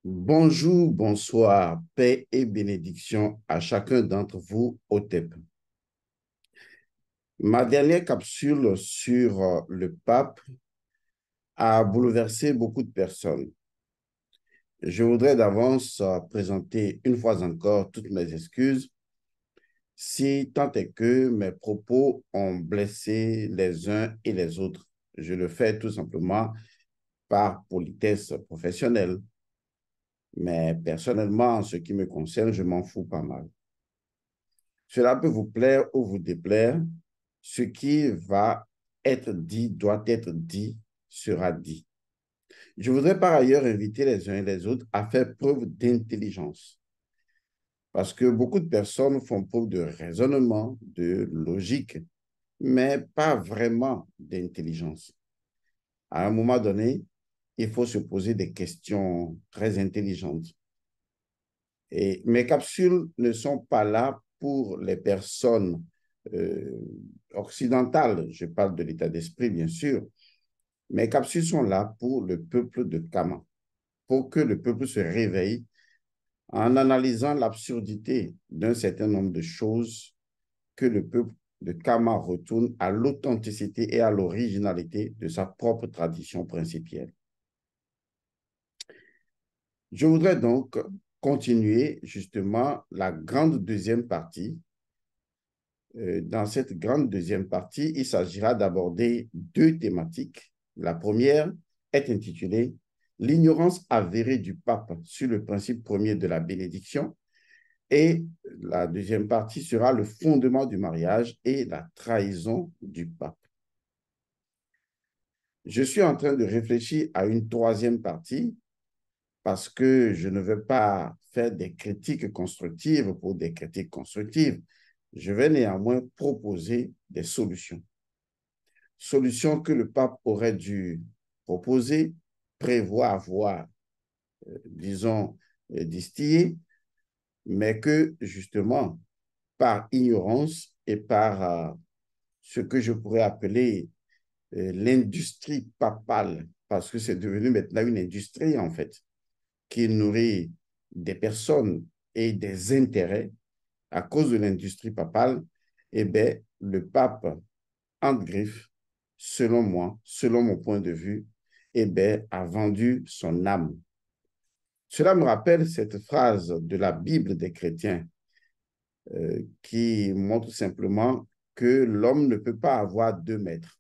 Bonjour, bonsoir, paix et bénédiction à chacun d'entre vous au TEP. Ma dernière capsule sur le pape a bouleversé beaucoup de personnes. Je voudrais d'avance présenter une fois encore toutes mes excuses si tant est que mes propos ont blessé les uns et les autres. Je le fais tout simplement par politesse professionnelle, mais personnellement, en ce qui me concerne, je m'en fous pas mal. Cela peut vous plaire ou vous déplaire. Ce qui va être dit, doit être dit, sera dit. Je voudrais par ailleurs inviter les uns et les autres à faire preuve d'intelligence. Parce que beaucoup de personnes font preuve de raisonnement, de logique, mais pas vraiment d'intelligence. À un moment donné, il faut se poser des questions très intelligentes. Et mes capsules ne sont pas là pour les personnes euh, occidentales. Je parle de l'état d'esprit, bien sûr. Mes capsules sont là pour le peuple de Kama, pour que le peuple se réveille en analysant l'absurdité d'un certain nombre de choses, que le peuple de Kama retourne à l'authenticité et à l'originalité de sa propre tradition principielle. Je voudrais donc continuer justement la grande deuxième partie. Dans cette grande deuxième partie, il s'agira d'aborder deux thématiques. La première est intitulée L'ignorance avérée du pape sur le principe premier de la bénédiction. Et la deuxième partie sera le fondement du mariage et la trahison du pape. Je suis en train de réfléchir à une troisième partie parce que je ne veux pas faire des critiques constructives pour des critiques constructives. Je vais néanmoins proposer des solutions. Solutions que le pape aurait dû proposer, prévoir, avoir, disons, distillées, mais que justement, par ignorance et par ce que je pourrais appeler l'industrie papale, parce que c'est devenu maintenant une industrie en fait, qui nourrit des personnes et des intérêts à cause de l'industrie papale, eh bien, le pape, entre griffes, selon moi, selon mon point de vue, eh bien, a vendu son âme. Cela me rappelle cette phrase de la Bible des chrétiens qui montre simplement que l'homme ne peut pas avoir deux maîtres.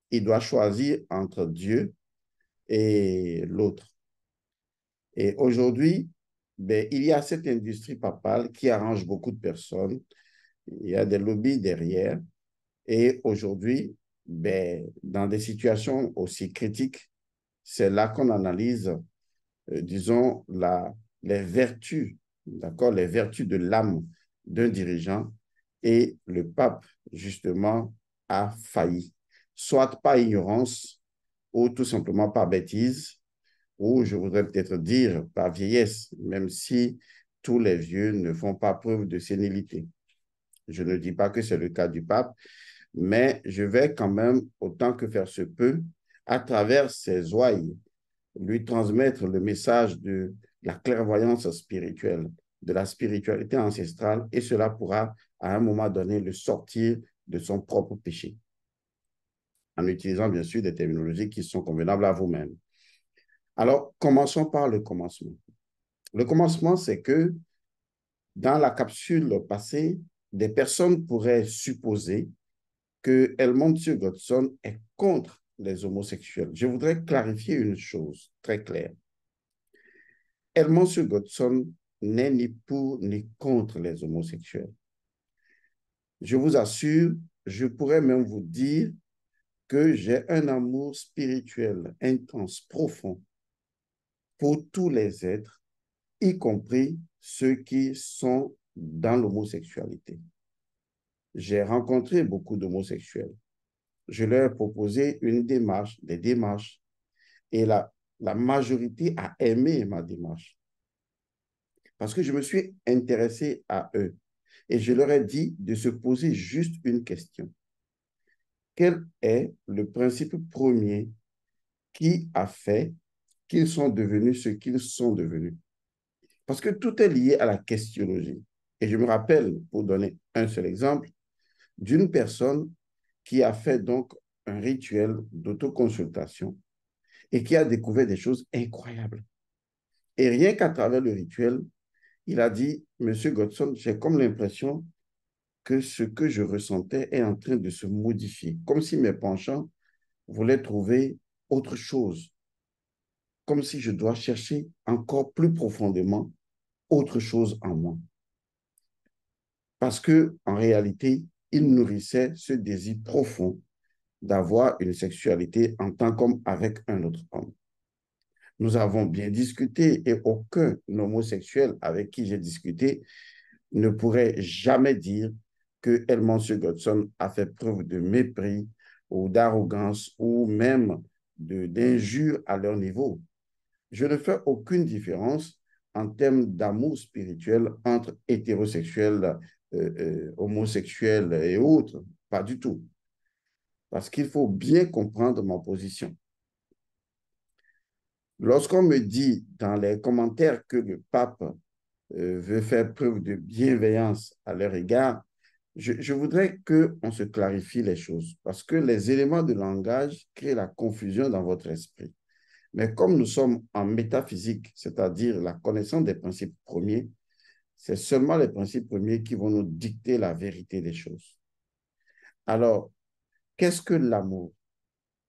Il doit choisir entre Dieu et l'autre. Et aujourd'hui, ben, il y a cette industrie papale qui arrange beaucoup de personnes. Il y a des lobbies derrière. Et aujourd'hui, ben, dans des situations aussi critiques, c'est là qu'on analyse, disons, les vertus, d'accord, les vertus de l'âme d'un dirigeant. Et le pape, justement, a failli, soit par ignorance ou tout simplement par bêtise, ou je voudrais peut-être dire par vieillesse, même si tous les vieux ne font pas preuve de sénilité. Je ne dis pas que c'est le cas du pape, mais je vais quand même, autant que faire se peut, à travers ses ouailles, lui transmettre le message de la clairvoyance spirituelle, de la spiritualité ancestrale, et cela pourra, à un moment donné, le sortir de son propre péché, en utilisant bien sûr des terminologies qui sont convenables à vous-même. Alors, commençons par le commencement. Le commencement, c'est que dans la capsule passée, des personnes pourraient supposer que Helmut Godson est contre les homosexuels. Je voudrais clarifier une chose très claire. Helmut Godson n'est ni pour ni contre les homosexuels. Je vous assure, je pourrais même vous dire que j'ai un amour spirituel intense, profond pour tous les êtres, y compris ceux qui sont dans l'homosexualité. J'ai rencontré beaucoup d'homosexuels. Je leur ai proposé une démarche, des démarches, et la majorité a aimé ma démarche parce que je me suis intéressé à eux et je leur ai dit de se poser juste une question. Quel est le principe premier qui a fait qu'ils sont devenus ce qu'ils sont devenus. Parce que tout est lié à la questionologie. Et je me rappelle, pour donner un seul exemple, d'une personne qui a fait donc un rituel d'autoconsultation et qui a découvert des choses incroyables. Et rien qu'à travers le rituel, il a dit, Monsieur Godson, j'ai comme l'impression que ce que je ressentais est en train de se modifier, comme si mes penchants voulaient trouver autre chose, comme si je dois chercher encore plus profondément autre chose en moi. Parce que, en réalité, il nourrissait ce désir profond d'avoir une sexualité en tant qu'homme avec un autre homme. Nous avons bien discuté et aucun homosexuel avec qui j'ai discuté ne pourrait jamais dire que Elmonsur Godson a fait preuve de mépris ou d'arrogance ou même d'injure à leur niveau. Je ne fais aucune différence en termes d'amour spirituel entre hétérosexuels, homosexuels et autres. Pas du tout. Parce qu'il faut bien comprendre ma position. Lorsqu'on me dit dans les commentaires que le pape veut faire preuve de bienveillance à leur égard, je voudrais qu'on se clarifie les choses parce que les éléments de langage créent la confusion dans votre esprit. Mais comme nous sommes en métaphysique, c'est-à-dire la connaissance des principes premiers, c'est seulement les principes premiers qui vont nous dicter la vérité des choses. Alors, qu'est-ce que l'amour?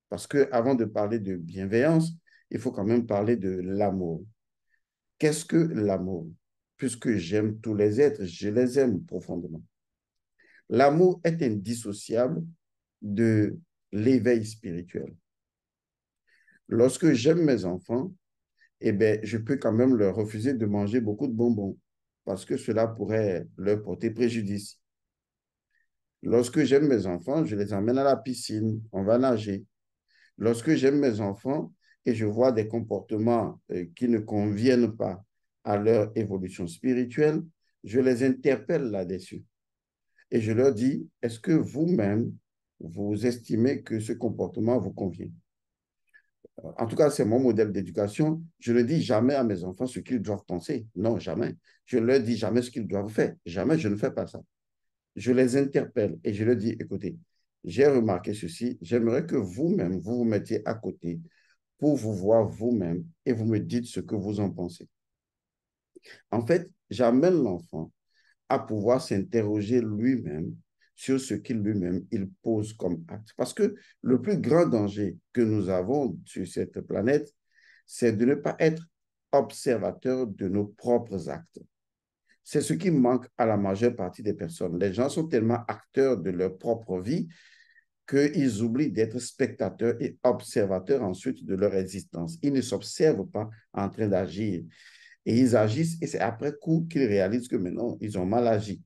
Parce qu'avant de parler de bienveillance, il faut quand même parler de l'amour. Qu'est-ce que l'amour? Puisque j'aime tous les êtres, je les aime profondément. L'amour est indissociable de l'éveil spirituel. Lorsque j'aime mes enfants, eh bien, je peux quand même leur refuser de manger beaucoup de bonbons parce que cela pourrait leur porter préjudice. Lorsque j'aime mes enfants, je les emmène à la piscine, on va nager. Lorsque j'aime mes enfants et je vois des comportements qui ne conviennent pas à leur évolution spirituelle, je les interpelle là-dessus. Et je leur dis, est-ce que vous-même, vous estimez que ce comportement vous convient? En tout cas, c'est mon modèle d'éducation. Je ne dis jamais à mes enfants ce qu'ils doivent penser. Non, jamais. Je ne leur dis jamais ce qu'ils doivent faire. Jamais, je ne fais pas ça. Je les interpelle et je leur dis, écoutez, j'ai remarqué ceci, j'aimerais que vous-même, vous vous mettiez à côté pour vous voir vous-même et vous me dites ce que vous en pensez. En fait, j'amène l'enfant à pouvoir s'interroger lui-même sur ce qu'il lui-même il pose comme acte. Parce que le plus grand danger que nous avons sur cette planète, c'est de ne pas être observateur de nos propres actes. C'est ce qui manque à la majeure partie des personnes. Les gens sont tellement acteurs de leur propre vie qu'ils oublient d'être spectateurs et observateurs ensuite de leur existence. Ils ne s'observent pas en train d'agir. Et ils agissent et c'est après coup qu'ils réalisent que maintenant, ils ont mal agi.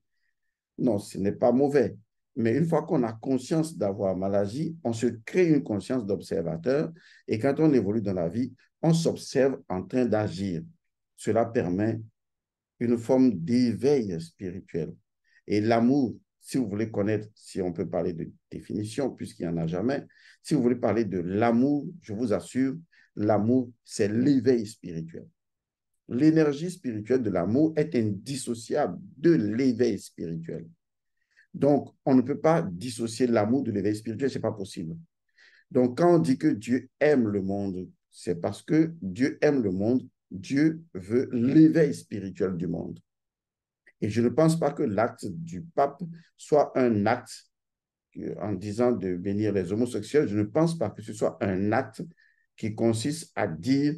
Non, ce n'est pas mauvais. Mais une fois qu'on a conscience d'avoir mal agi, on se crée une conscience d'observateur et quand on évolue dans la vie, on s'observe en train d'agir. Cela permet une forme d'éveil spirituel. Et l'amour, si vous voulez connaître, si on peut parler de définition, puisqu'il n'y en a jamais, si vous voulez parler de l'amour, je vous assure, l'amour, c'est l'éveil spirituel. L'énergie spirituelle de l'amour est indissociable de l'éveil spirituel. Donc, on ne peut pas dissocier l'amour de l'éveil spirituel, ce n'est pas possible. Donc, quand on dit que Dieu aime le monde, c'est parce que Dieu aime le monde, Dieu veut l'éveil spirituel du monde. Et je ne pense pas que l'acte du pape soit un acte en disant de bénir les homosexuels. Je ne pense pas que ce soit un acte qui consiste à dire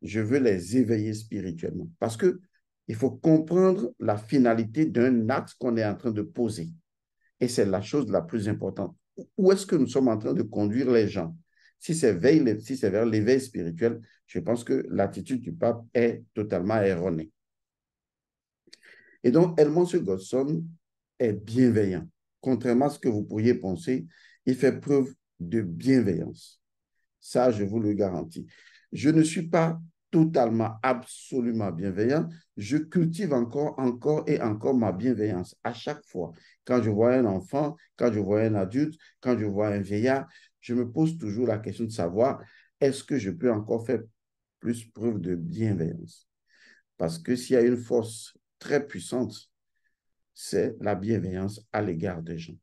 je veux les éveiller spirituellement. Parce que il faut comprendre la finalité d'un acte qu'on est en train de poser. Et c'est la chose la plus importante. Où est-ce que nous sommes en train de conduire les gens? Si c'est vers l'éveil spirituel, je pense que l'attitude du pape est totalement erronée. Et donc, Elmonsur Godson est bienveillant. Contrairement à ce que vous pourriez penser, il fait preuve de bienveillance. Ça, je vous le garantis. Je ne suis pas totalement, absolument bienveillant. Je cultive encore et encore ma bienveillance à chaque fois. Quand je vois un enfant, quand je vois un adulte, quand je vois un vieillard, je me pose toujours la question de savoir, est-ce que je peux encore faire plus preuve de bienveillance? Parce que s'il y a une force très puissante, c'est la bienveillance à l'égard des gens.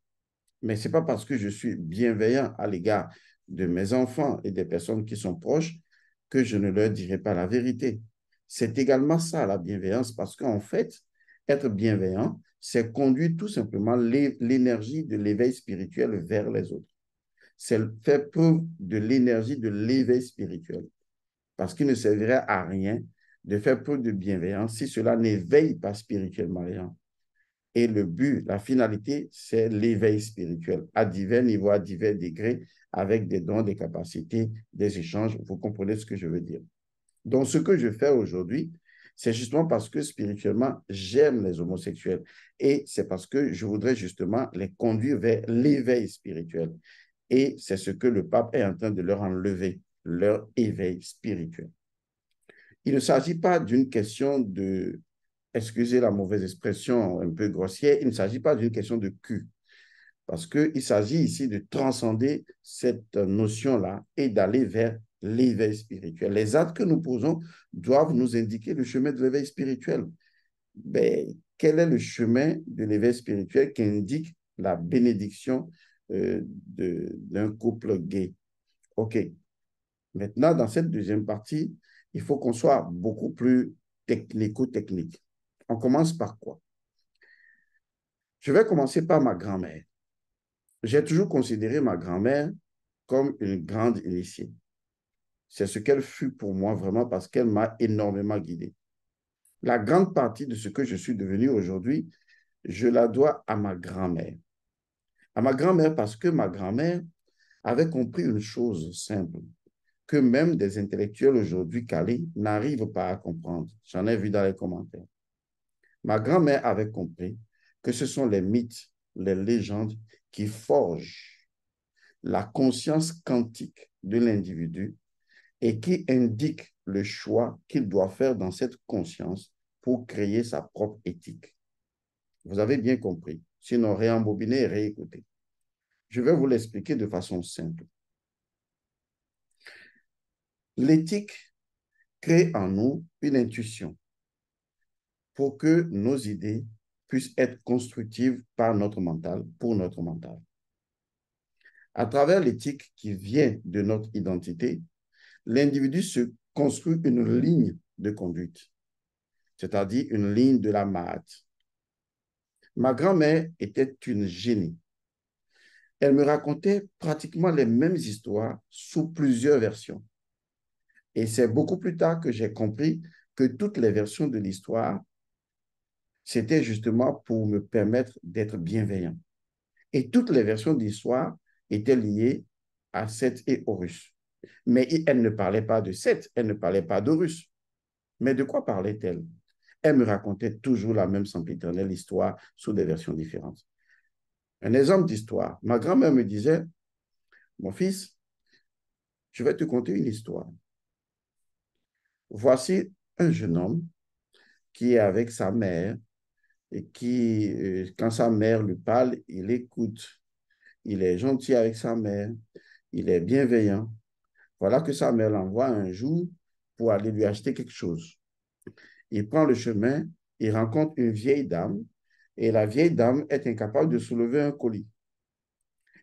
Mais ce n'est pas parce que je suis bienveillant à l'égard de mes enfants et des personnes qui sont proches que je ne leur dirai pas la vérité. C'est également ça, la bienveillance, parce qu'en fait, être bienveillant, c'est conduire tout simplement l'énergie de l'éveil spirituel vers les autres. C'est faire preuve de l'énergie de l'éveil spirituel. Parce qu'il ne servirait à rien de faire preuve de bienveillance si cela n'éveille pas spirituellement les gens. Et le but, la finalité, c'est l'éveil spirituel à divers niveaux, à divers degrés, avec des dons, des capacités, des échanges. Vous comprenez ce que je veux dire. Donc, ce que je fais aujourd'hui, c'est justement parce que spirituellement, j'aime les homosexuels. Et c'est parce que je voudrais justement les conduire vers l'éveil spirituel. Et c'est ce que le pape est en train de leur enlever, leur éveil spirituel. Il ne s'agit pas d'une question de, excusez la mauvaise expression un peu grossière, il ne s'agit pas d'une question de cul, parce qu'il s'agit ici de transcender cette notion-là et d'aller vers l'éveil spirituel. Les actes que nous posons doivent nous indiquer le chemin de l'éveil spirituel. Mais quel est le chemin de l'éveil spirituel qui indique la bénédiction d'un couple gay? OK. Maintenant, dans cette deuxième partie, il faut qu'on soit beaucoup plus technico-technique. On commence par quoi? Je vais commencer par ma grand-mère. J'ai toujours considéré ma grand-mère comme une grande initiée. C'est ce qu'elle fut pour moi vraiment parce qu'elle m'a énormément guidé. La grande partie de ce que je suis devenu aujourd'hui, je la dois à ma grand-mère. À ma grand-mère parce que ma grand-mère avait compris une chose simple, que même des intellectuels aujourd'hui calés n'arrivent pas à comprendre. J'en ai vu dans les commentaires. Ma grand-mère avait compris que ce sont les mythes, les légendes qui forgent la conscience quantique de l'individu et qui indiquent le choix qu'il doit faire dans cette conscience pour créer sa propre éthique. Vous avez bien compris. Sinon, réembobinez et réécoutez. Je vais vous l'expliquer de façon simple. L'éthique crée en nous une intuition pour que nos idées puissent être constructives par notre mental, pour notre mental. À travers l'éthique qui vient de notre identité, l'individu se construit une ligne de conduite, c'est-à-dire une ligne de la Mahat. Ma grand-mère était une génie. Elle me racontait pratiquement les mêmes histoires sous plusieurs versions. Et c'est beaucoup plus tard que j'ai compris que toutes les versions de l'histoire, c'était justement pour me permettre d'être bienveillant. Et toutes les versions de l'histoire étaient liées à Seth et Horus. Mais elle ne parlait pas de Seth, elle ne parlait pas d'Horus. Mais de quoi parlait-elle? Elle me racontait toujours la même sempiternelle histoire sous des versions différentes. Un exemple d'histoire. Ma grand-mère me disait, mon fils, je vais te conter une histoire. Voici un jeune homme qui est avec sa mère et qui, quand sa mère lui parle, il écoute. Il est gentil avec sa mère, il est bienveillant. Voilà que sa mère l'envoie un jour pour aller lui acheter quelque chose. Il prend le chemin, il rencontre une vieille dame et la vieille dame est incapable de soulever un colis.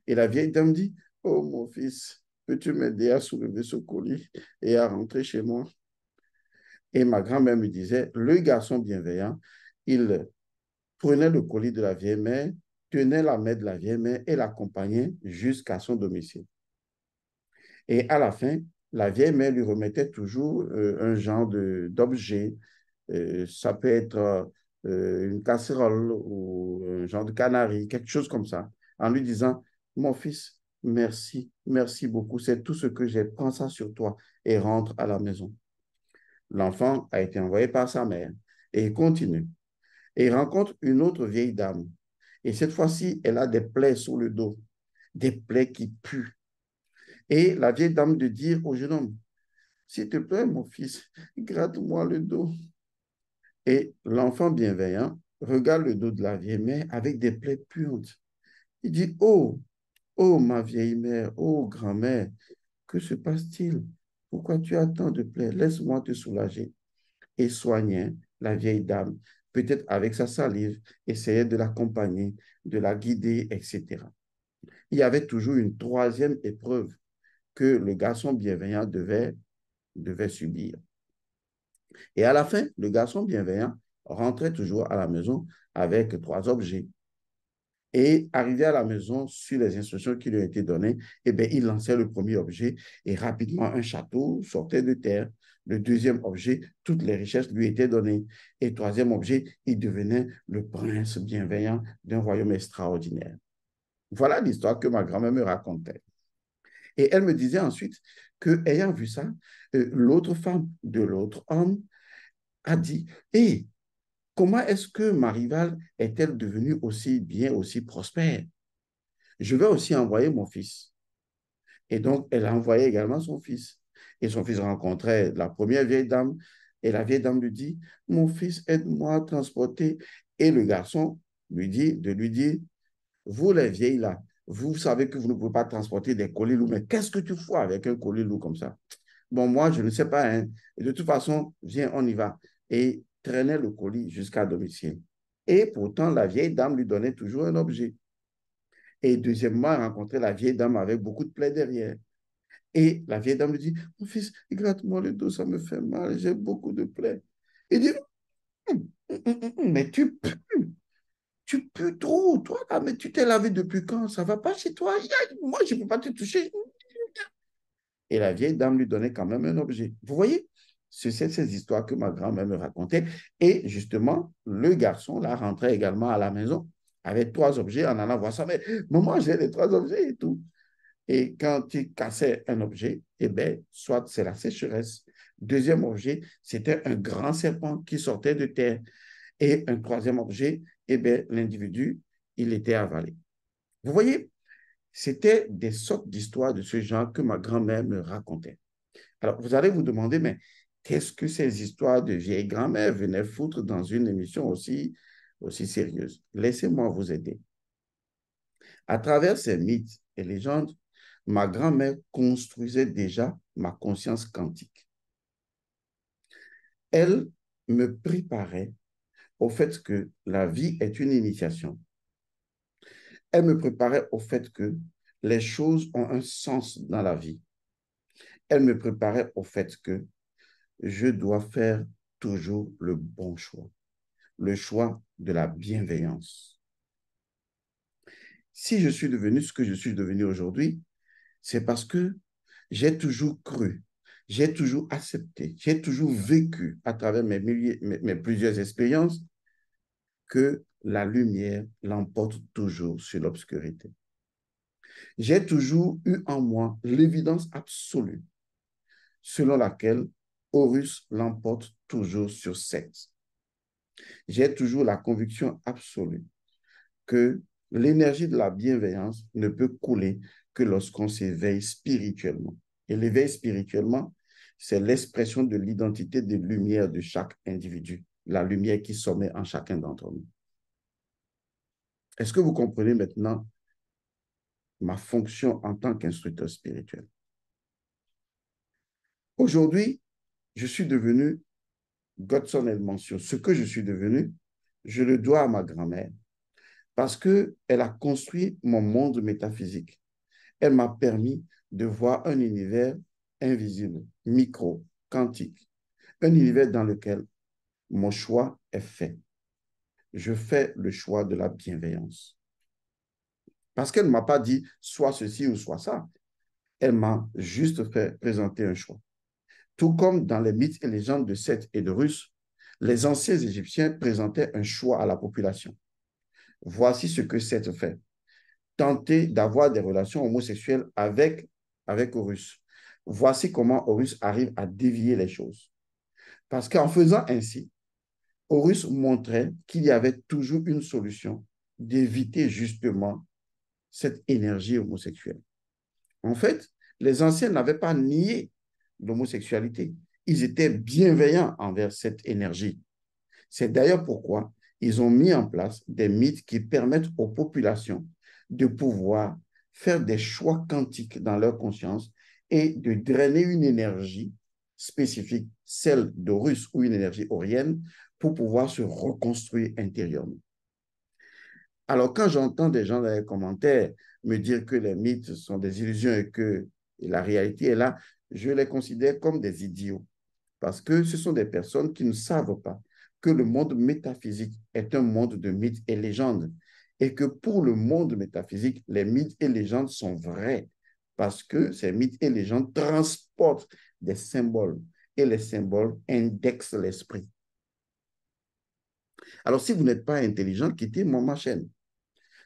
Et la vieille dame dit, oh mon fils, peux-tu m'aider à soulever ce colis et à rentrer chez moi? Et ma grand-mère me disait, le garçon bienveillant, il prenait le colis de la vieille mère, tenait la main de la vieille mère et l'accompagnait jusqu'à son domicile. Et à la fin, la vieille mère lui remettait toujours un genre d'objet. Ça peut être une casserole ou un genre de canari, quelque chose comme ça, en lui disant, mon fils, merci, merci beaucoup, c'est tout ce que j'ai, prends ça sur toi et rentre à la maison. L'enfant a été envoyé par sa mère et il continue. Et il rencontre une autre vieille dame. Et cette fois-ci, elle a des plaies sur le dos, des plaies qui puent. Et la vieille dame de dire au jeune homme, s'il te plaît, mon fils, gratte-moi le dos. Et l'enfant bienveillant regarde le dos de la vieille mère avec des plaies puantes. Il dit, oh, oh, ma vieille mère, oh, grand-mère, que se passe-t-il? pourquoi tu as tant de plaies? Laisse-moi te soulager. Et soignait la vieille dame, peut-être avec sa salive, essayait de l'accompagner, de la guider, etc. Il y avait toujours une troisième épreuve que le garçon bienveillant devait subir. Et à la fin, le garçon bienveillant rentrait toujours à la maison avec trois objets. Et arrivé à la maison, sur les instructions qui lui ont été données, eh bien, il lançait le premier objet et rapidement un château sortait de terre. Le deuxième objet, toutes les richesses lui étaient données. Et troisième objet, il devenait le prince bienveillant d'un royaume extraordinaire. Voilà l'histoire que ma grand-mère me racontait. Et elle me disait ensuite que, ayant vu ça, l'autre femme de l'autre homme a dit, hé, comment est-ce que ma rivale est-elle devenue aussi bien, aussi prospère? Je vais aussi envoyer mon fils. Et donc, elle a envoyé également son fils. Et son fils rencontrait la première vieille dame. Et la vieille dame lui dit, mon fils, aide-moi à transporter. Et le garçon lui dit, de lui dire, vous les vieilles là, vous savez que vous ne pouvez pas transporter des colis lourds, mais qu'est-ce que tu fous avec un colis lourd comme ça? Bon, moi, je ne sais pas. Hein. Et de toute façon, viens, on y va. Et traînait le colis jusqu'à domicile. Et pourtant, la vieille dame lui donnait toujours un objet. Et deuxièmement, elle rencontrait la vieille dame avec beaucoup de plaies derrière. Et la vieille dame lui dit, mon fils, gratte-moi le dos, ça me fait mal, j'ai beaucoup de plaies. Il dit, mais tu pues trop, toi, là, mais tu t'es lavé depuis quand? Ça va pas chez toi? Moi, je ne peux pas te toucher. Et la vieille dame lui donnait quand même un objet. Vous voyez, c'est ces histoires que ma grand-mère me racontait. Et justement, le garçon, là, rentrait également à la maison avec trois objets en allant voir ça. Mais maman, j'ai les trois objets et tout. Et quand il cassait un objet, eh bien, soit c'est la sécheresse. Deuxième objet, c'était un grand serpent qui sortait de terre. Et un troisième objet, eh bien, l'individu, il était avalé. Vous voyez, c'était des sortes d'histoires de ce genre que ma grand-mère me racontait. Alors, vous allez vous demander, mais qu'est-ce que ces histoires de vieille grand-mère venaient foutre dans une émission aussi sérieuse? Laissez-moi vous aider. À travers ces mythes et légendes, ma grand-mère construisait déjà ma conscience quantique. Elle me préparait au fait que la vie est une initiation. Elle me préparait au fait que les choses ont un sens dans la vie. Elle me préparait au fait que je dois faire toujours le bon choix, le choix de la bienveillance. Si je suis devenu ce que je suis devenu aujourd'hui, c'est parce que j'ai toujours cru, j'ai toujours accepté, j'ai toujours vécu à travers mes plusieurs expériences que la lumière l'emporte toujours sur l'obscurité. J'ai toujours eu en moi l'évidence absolue selon laquelle Horus l'emporte toujours sur Seth. J'ai toujours la conviction absolue que l'énergie de la bienveillance ne peut couler que lorsqu'on s'éveille spirituellement. Et l'éveil spirituellement, c'est l'expression de l'identité de lumière de chaque individu, la lumière qui sommet en chacun d'entre nous. Est-ce que vous comprenez maintenant ma fonction en tant qu'instructeur spirituel? Aujourd'hui, je suis devenu Godson Elmancio. Ce que je suis devenu, je le dois à ma grand-mère parce qu'elle a construit mon monde métaphysique. Elle m'a permis de voir un univers invisible, micro, quantique, un univers dans lequel mon choix est fait. Je fais le choix de la bienveillance. Parce qu'elle ne m'a pas dit soit ceci ou soit ça. Elle m'a juste fait présenter un choix. Tout comme dans les mythes et légendes de Seth et de Russe, les anciens Égyptiens présentaient un choix à la population. Voici ce que Seth fait. Tenter d'avoir des relations homosexuelles avec Horus. Voici comment Horus arrive à dévier les choses. Parce qu'en faisant ainsi, Horus montrait qu'il y avait toujours une solution d'éviter justement cette énergie homosexuelle. En fait, les anciens n'avaient pas nié l'homosexualité. Ils étaient bienveillants envers cette énergie. C'est d'ailleurs pourquoi ils ont mis en place des mythes qui permettent aux populations de pouvoir faire des choix quantiques dans leur conscience et de drainer une énergie spécifique, celle d'Horus ou une énergie aurienne, pour pouvoir se reconstruire intérieurement. Alors, quand j'entends des gens dans les commentaires me dire que les mythes sont des illusions et que la réalité est là, je les considère comme des idiots parce que ce sont des personnes qui ne savent pas que le monde métaphysique est un monde de mythes et légendes et que pour le monde métaphysique, les mythes et légendes sont vrais parce que ces mythes et légendes transportent des symboles et les symboles indexent l'esprit. Alors, si vous n'êtes pas intelligent, quittez ma chaîne.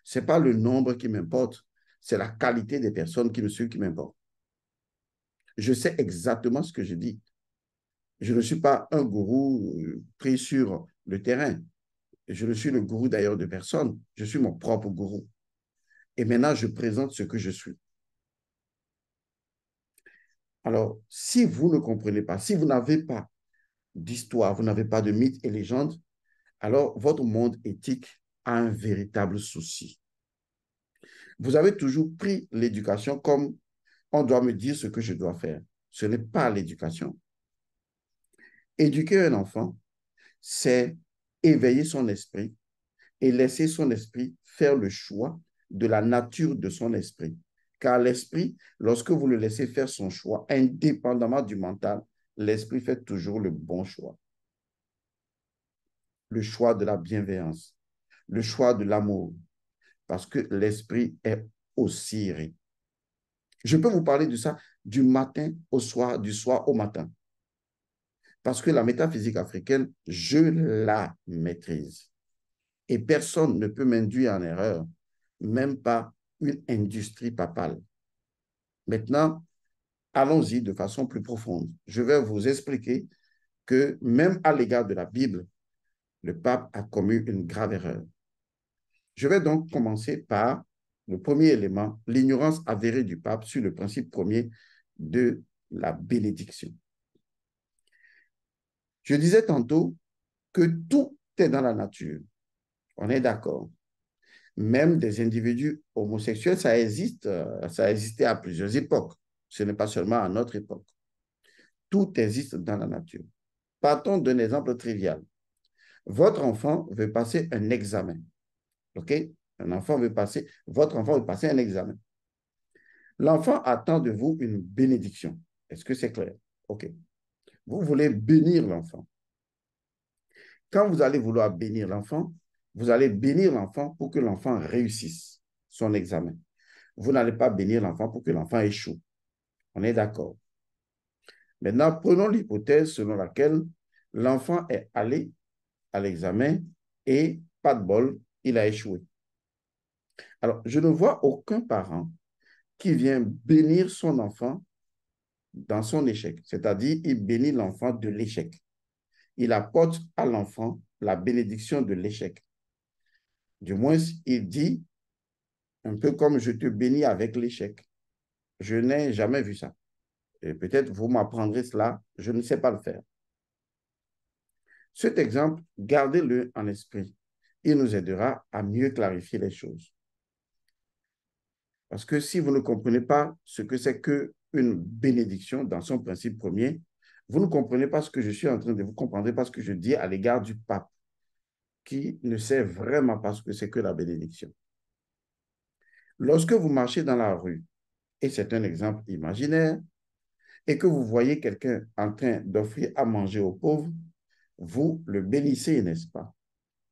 Ce n'est pas le nombre qui m'importe, c'est la qualité des personnes qui me suivent qui m'importe. Je sais exactement ce que je dis. Je ne suis pas un gourou pris sur le terrain. Je ne suis le gourou d'ailleurs de personne. Je suis mon propre gourou. Et maintenant, je présente ce que je suis. Alors, si vous ne comprenez pas, si vous n'avez pas d'histoire, vous n'avez pas de mythes et légendes, alors votre monde éthique a un véritable souci. Vous avez toujours pris l'éducation comme on doit me dire ce que je dois faire. Ce n'est pas l'éducation. Éduquer un enfant, c'est éveiller son esprit et laisser son esprit faire le choix de la nature de son esprit. Car l'esprit, lorsque vous le laissez faire son choix, indépendamment du mental, l'esprit fait toujours le bon choix. Le choix de la bienveillance, le choix de l'amour, parce que l'esprit est aussi riche. Je peux vous parler de ça du matin au soir, du soir au matin. Parce que la métaphysique africaine, je la maîtrise. Et personne ne peut m'induire en erreur, même pas une industrie papale. Maintenant, allons-y de façon plus profonde. Je vais vous expliquer que même à l'égard de la Bible, le pape a commis une grave erreur. Je vais donc commencer par le premier élément, l'ignorance avérée du pape sur le principe premier de la bénédiction. Je disais tantôt que tout est dans la nature. On est d'accord. Même des individus homosexuels, ça existe, ça a existé à plusieurs époques. Ce n'est pas seulement à notre époque. Tout existe dans la nature. Partons d'un exemple trivial. Votre enfant veut passer un examen. OK? Votre enfant veut passer un examen. L'enfant attend de vous une bénédiction. Est-ce que c'est clair? OK. Vous voulez bénir l'enfant. Quand vous allez vouloir bénir l'enfant, vous allez bénir l'enfant pour que l'enfant réussisse son examen. Vous n'allez pas bénir l'enfant pour que l'enfant échoue. On est d'accord. Maintenant, prenons l'hypothèse selon laquelle l'enfant est allé à l'examen et pas de bol, il a échoué. Alors, je ne vois aucun parent qui vient bénir son enfant dans son échec, c'est-à-dire il bénit l'enfant de l'échec. Il apporte à l'enfant la bénédiction de l'échec. Du moins, il dit un peu comme je te bénis avec l'échec. Je n'ai jamais vu ça. Et peut-être vous m'apprendrez cela, je ne sais pas le faire. Cet exemple, gardez-le en esprit. Il nous aidera à mieux clarifier les choses. Parce que si vous ne comprenez pas ce que c'est qu'une bénédiction dans son principe premier, vous ne comprenez pas ce que je suis en train de vous comprendre, pas ce que je dis à l'égard du pape, qui ne sait vraiment pas ce que c'est que la bénédiction. Lorsque vous marchez dans la rue, et c'est un exemple imaginaire, et que vous voyez quelqu'un en train d'offrir à manger aux pauvres, vous le bénissez, n'est-ce pas?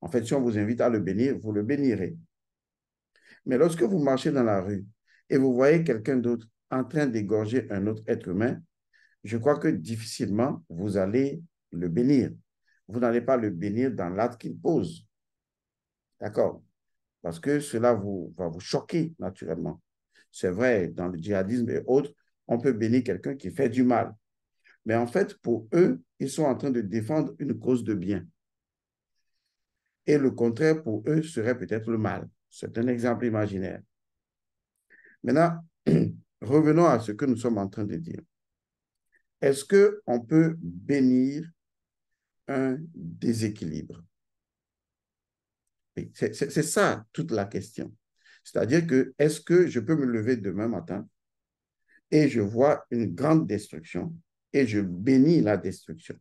En fait, si on vous invite à le bénir, vous le bénirez. Mais lorsque vous marchez dans la rue et vous voyez quelqu'un d'autre en train d'égorger un autre être humain, je crois que difficilement vous allez le bénir. Vous n'allez pas le bénir dans l'acte qu'il pose. D'accord? Parce que cela va vous choquer naturellement. C'est vrai, dans le djihadisme et autres, on peut bénir quelqu'un qui fait du mal. Mais en fait, pour eux, ils sont en train de défendre une cause de bien. Et le contraire, pour eux, serait peut-être le mal. C'est un exemple imaginaire. Maintenant, revenons à ce que nous sommes en train de dire. Est-ce qu'on peut bénir un déséquilibre? C'est ça toute la question. C'est-à-dire que est-ce que je peux me lever demain matin et je vois une grande destruction et je bénis la destruction.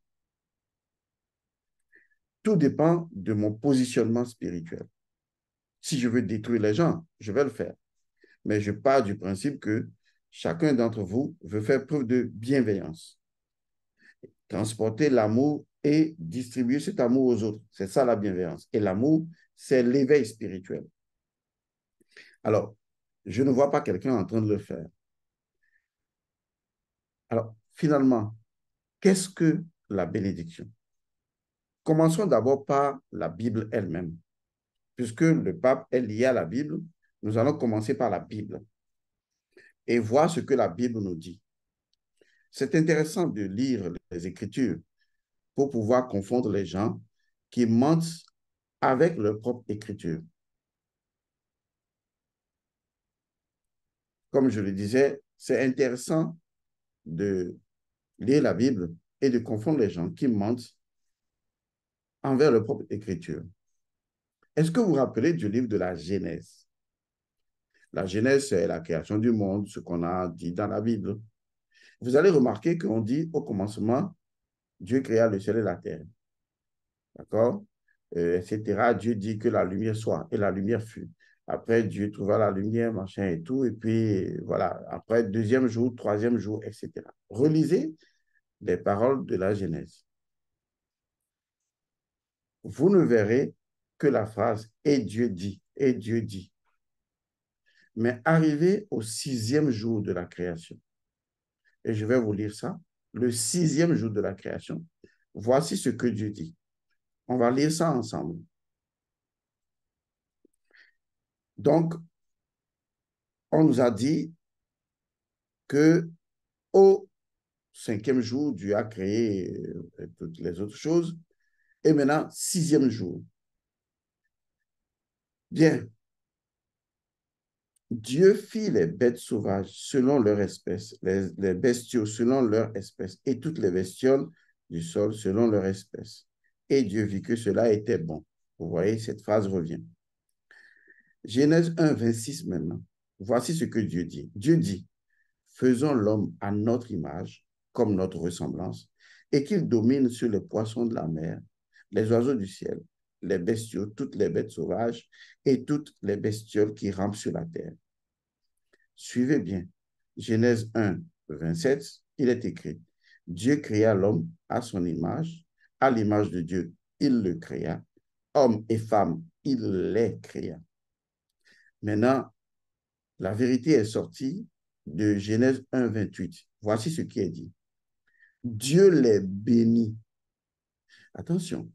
Tout dépend de mon positionnement spirituel. Si je veux détruire les gens, je vais le faire. Mais je pars du principe que chacun d'entre vous veut faire preuve de bienveillance, transporter l'amour et distribuer cet amour aux autres. C'est ça la bienveillance. Et l'amour, c'est l'éveil spirituel. Alors, je ne vois pas quelqu'un en train de le faire. Alors, finalement, qu'est-ce que la bénédiction? Commençons d'abord par la Bible elle-même. Puisque le pape est lié à la Bible, nous allons commencer par la Bible et voir ce que la Bible nous dit. C'est intéressant de lire les Écritures pour pouvoir confondre les gens qui mentent avec leur propre Écriture. Comme je le disais, c'est intéressant de lire la Bible et de confondre les gens qui mentent envers leur propre Écriture. Est-ce que vous vous rappelez du livre de la Genèse? La Genèse, c'est la création du monde, ce qu'on a dit dans la Bible. Vous allez remarquer qu'on dit au commencement, Dieu créa le ciel et la terre. D'accord? Etc. Dieu dit que la lumière soit, et la lumière fut. Après, Dieu trouva la lumière, machin et tout, et puis voilà. Après, deuxième jour, troisième jour, etc. Relisez les paroles de la Genèse. Vous ne verrez que la phrase « et Dieu dit »,« et Dieu dit ». Mais arrivé au sixième jour de la création, et je vais vous lire ça, le sixième jour de la création, voici ce que Dieu dit. On va lire ça ensemble. Donc, on nous a dit que au cinquième jour, Dieu a créé toutes les autres choses. Et maintenant, sixième jour. Bien, Dieu fit les bêtes sauvages selon leur espèce, les bestiaux selon leur espèce, et toutes les bestioles du sol selon leur espèce. Et Dieu vit que cela était bon. Vous voyez, cette phrase revient. Genèse 1, 26 maintenant. Voici ce que Dieu dit. Dieu dit, faisons l'homme à notre image, comme notre ressemblance, et qu'il domine sur les poissons de la mer, les oiseaux du ciel, les bestiaux, toutes les bêtes sauvages et toutes les bestioles qui rampent sur la terre. Suivez bien. Genèse 1, 27, il est écrit, Dieu créa l'homme à son image, à l'image de Dieu, il le créa, homme et femme, il les créa. Maintenant, la vérité est sortie de Genèse 1, 28. Voici ce qui est dit. Dieu les bénit. Attention,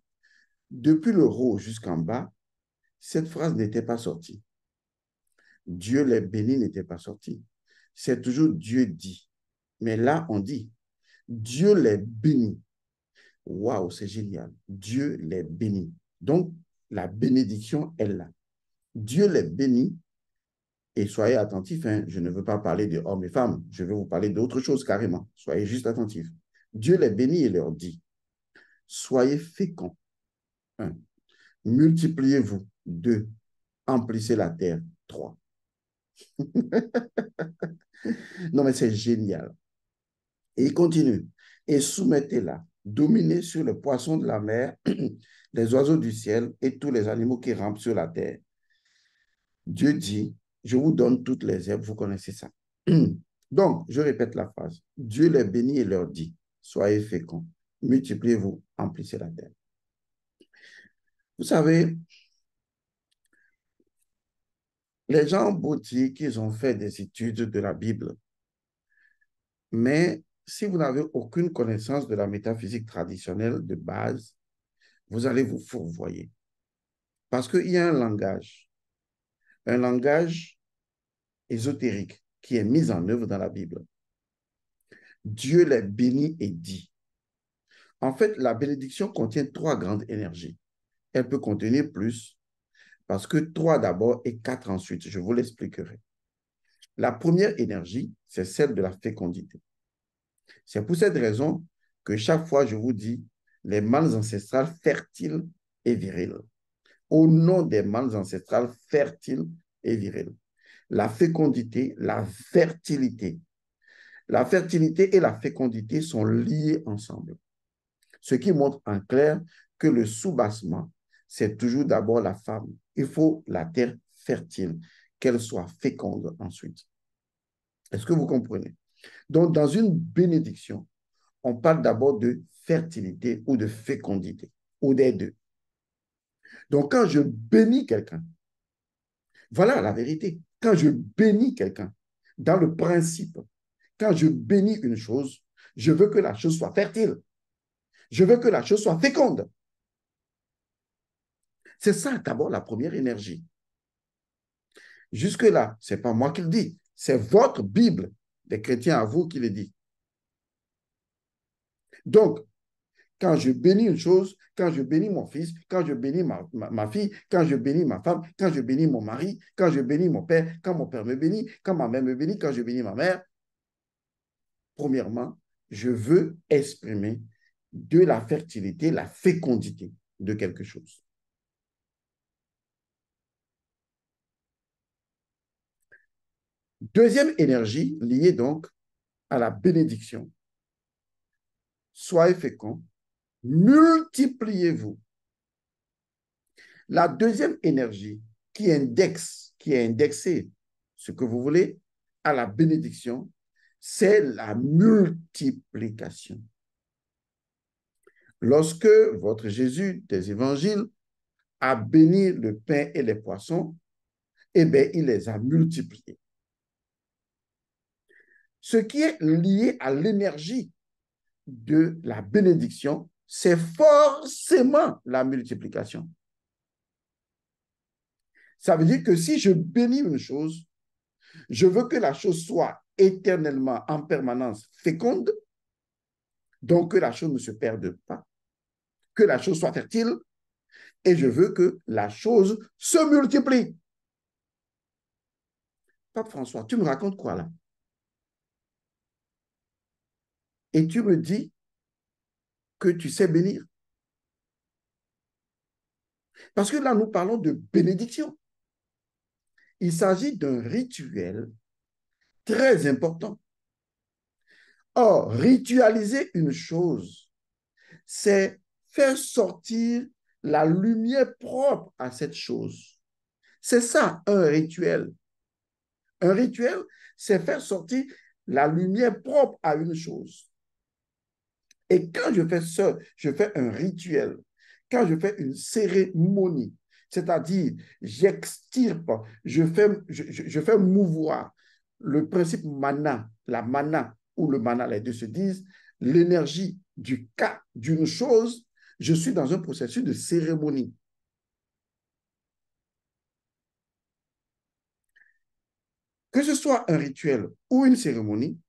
depuis le haut jusqu'en bas, cette phrase n'était pas sortie. Dieu les bénit n'était pas sorti. C'est toujours Dieu dit. Mais là, on dit Dieu les bénit. Waouh, c'est génial. Dieu les bénit. Donc, la bénédiction est là. Dieu les bénit. Et soyez attentifs, hein, je ne veux pas parler de hommes et femmes, je veux vous parler d'autre chose carrément. Soyez juste attentifs. Dieu les bénit et leur dit, soyez féconds. 1. Multipliez-vous. 2. Emplissez la terre. 3. Non, mais c'est génial. Et il continue. Et soumettez-la. Dominez sur les poissons de la mer, les oiseaux du ciel et tous les animaux qui rampent sur la terre. Dieu dit, je vous donne toutes les herbes, vous connaissez ça. Donc, je répète la phrase. Dieu les bénit et leur dit, soyez féconds, multipliez-vous, emplissez la terre. Vous savez, les gens ont beau dire qu'ils ont fait des études de la Bible, mais si vous n'avez aucune connaissance de la métaphysique traditionnelle de base, vous allez vous fourvoyer. Parce qu'il y a un langage ésotérique qui est mis en œuvre dans la Bible. Dieu les bénit et dit. En fait, la bénédiction contient 3 grandes énergies. Elle peut contenir plus, parce que 3 d'abord et 4 ensuite. Je vous l'expliquerai. La première énergie, c'est celle de la fécondité. C'est pour cette raison que chaque fois, je vous dis les mâles ancestrales fertiles et virils. Au nom des mâles ancestrales fertiles et virils. La fécondité, la fertilité La fertilité et la fécondité sont liées ensemble, ce qui montre en clair que le soubassement, c'est toujours d'abord la femme. Il faut la terre fertile, qu'elle soit féconde ensuite. Est-ce que vous comprenez? Donc, dans une bénédiction, on parle d'abord de fertilité ou de fécondité, ou des deux. Donc, quand je bénis quelqu'un, voilà la vérité. Quand je bénis quelqu'un, dans le principe, quand je bénis une chose, je veux que la chose soit fertile. Je veux que la chose soit féconde. C'est ça d'abord la première énergie. Jusque-là, ce n'est pas moi qui le dis, c'est votre Bible, des chrétiens à vous qui le dit. Donc, quand je bénis une chose, quand je bénis mon fils, quand je bénis ma fille, quand je bénis ma femme, quand je bénis mon mari, quand je bénis mon père, quand mon père me bénit, quand ma mère me bénit, quand je bénis ma mère, premièrement, je veux exprimer de la fertilité, la fécondité de quelque chose. Deuxième énergie liée donc à la bénédiction. Soyez féconds, multipliez-vous. La deuxième énergie qui est indexée, ce que vous voulez, à la bénédiction, c'est la multiplication. Lorsque votre Jésus des évangiles a béni le pain et les poissons, eh bien, il les a multipliés. Ce qui est lié à l'énergie de la bénédiction, c'est forcément la multiplication. Ça veut dire que si je bénis une chose, je veux que la chose soit éternellement, en permanence féconde, donc que la chose ne se perde pas, que la chose soit fertile, et je veux que la chose se multiplie. Pape François, tu me racontes quoi là? Et tu me dis que tu sais bénir. Parce que là, nous parlons de bénédiction. Il s'agit d'un rituel très important. Or, ritualiser une chose, c'est faire sortir la lumière propre à cette chose. C'est ça, un rituel. Un rituel, c'est faire sortir la lumière propre à une chose. Et quand je fais ça, je fais un rituel. Quand je fais une cérémonie, c'est-à-dire j'extirpe, je fais mouvoir le principe mana, la mana ou le mana, les deux se disent, l'énergie du cas d'une chose, je suis dans un processus de cérémonie. Que ce soit un rituel ou une cérémonie,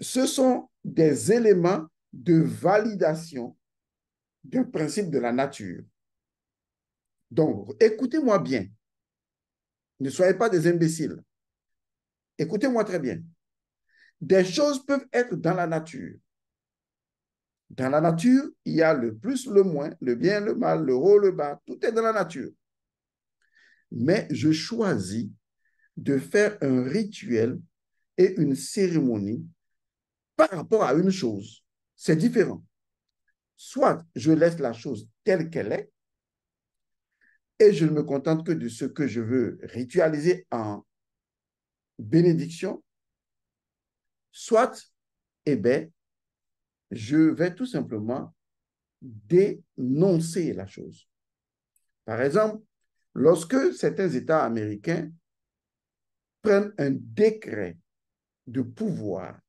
ce sont des éléments de validation d'un principe de la nature. Donc, écoutez-moi bien. Ne soyez pas des imbéciles. Écoutez-moi très bien. Des choses peuvent être dans la nature. Dans la nature, il y a le plus, le moins, le bien, le mal, le haut, le bas. Tout est dans la nature. Mais je choisis de faire un rituel et une cérémonie par rapport à une chose. C'est différent. Soit je laisse la chose telle qu'elle est et je ne me contente que de ce que je veux ritualiser en bénédiction, soit, eh bien, je vais tout simplement dénoncer la chose. Par exemple, lorsque certains États américains prennent un décret de pouvoir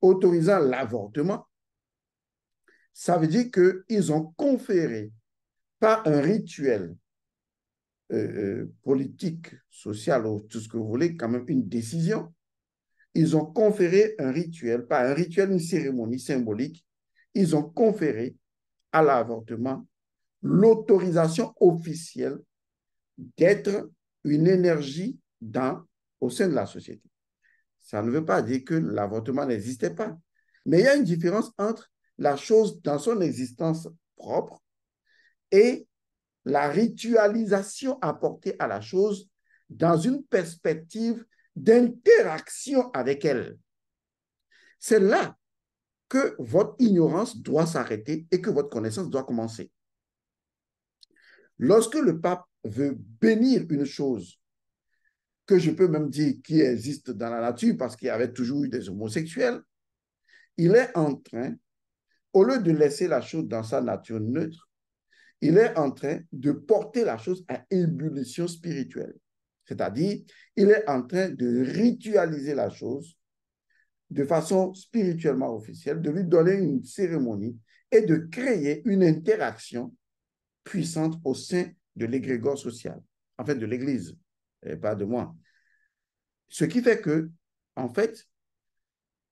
autorisant l'avortement, ça veut dire qu'ils ont conféré par un rituel politique, social ou tout ce que vous voulez, quand même une décision. Ils ont conféré un rituel, pas un rituel, une cérémonie symbolique. Ils ont conféré à l'avortement l'autorisation officielle d'être une énergie au sein de la société. Ça ne veut pas dire que l'avortement n'existait pas. Mais il y a une différence entre la chose dans son existence propre et la ritualisation apportée à la chose dans une perspective d'interaction avec elle. C'est là que votre ignorance doit s'arrêter et que votre connaissance doit commencer. Lorsque le pape veut bénir une chose que je peux même dire qui existe dans la nature parce qu'il y avait toujours eu des homosexuels, il est en train, au lieu de laisser la chose dans sa nature neutre, il est en train de porter la chose à ébullition spirituelle. C'est-à-dire, il est en train de ritualiser la chose de façon spirituellement officielle, de lui donner une cérémonie et de créer une interaction puissante au sein de l'égrégore social, en fait de l'Église, et pas de moi. Ce qui fait que, en fait,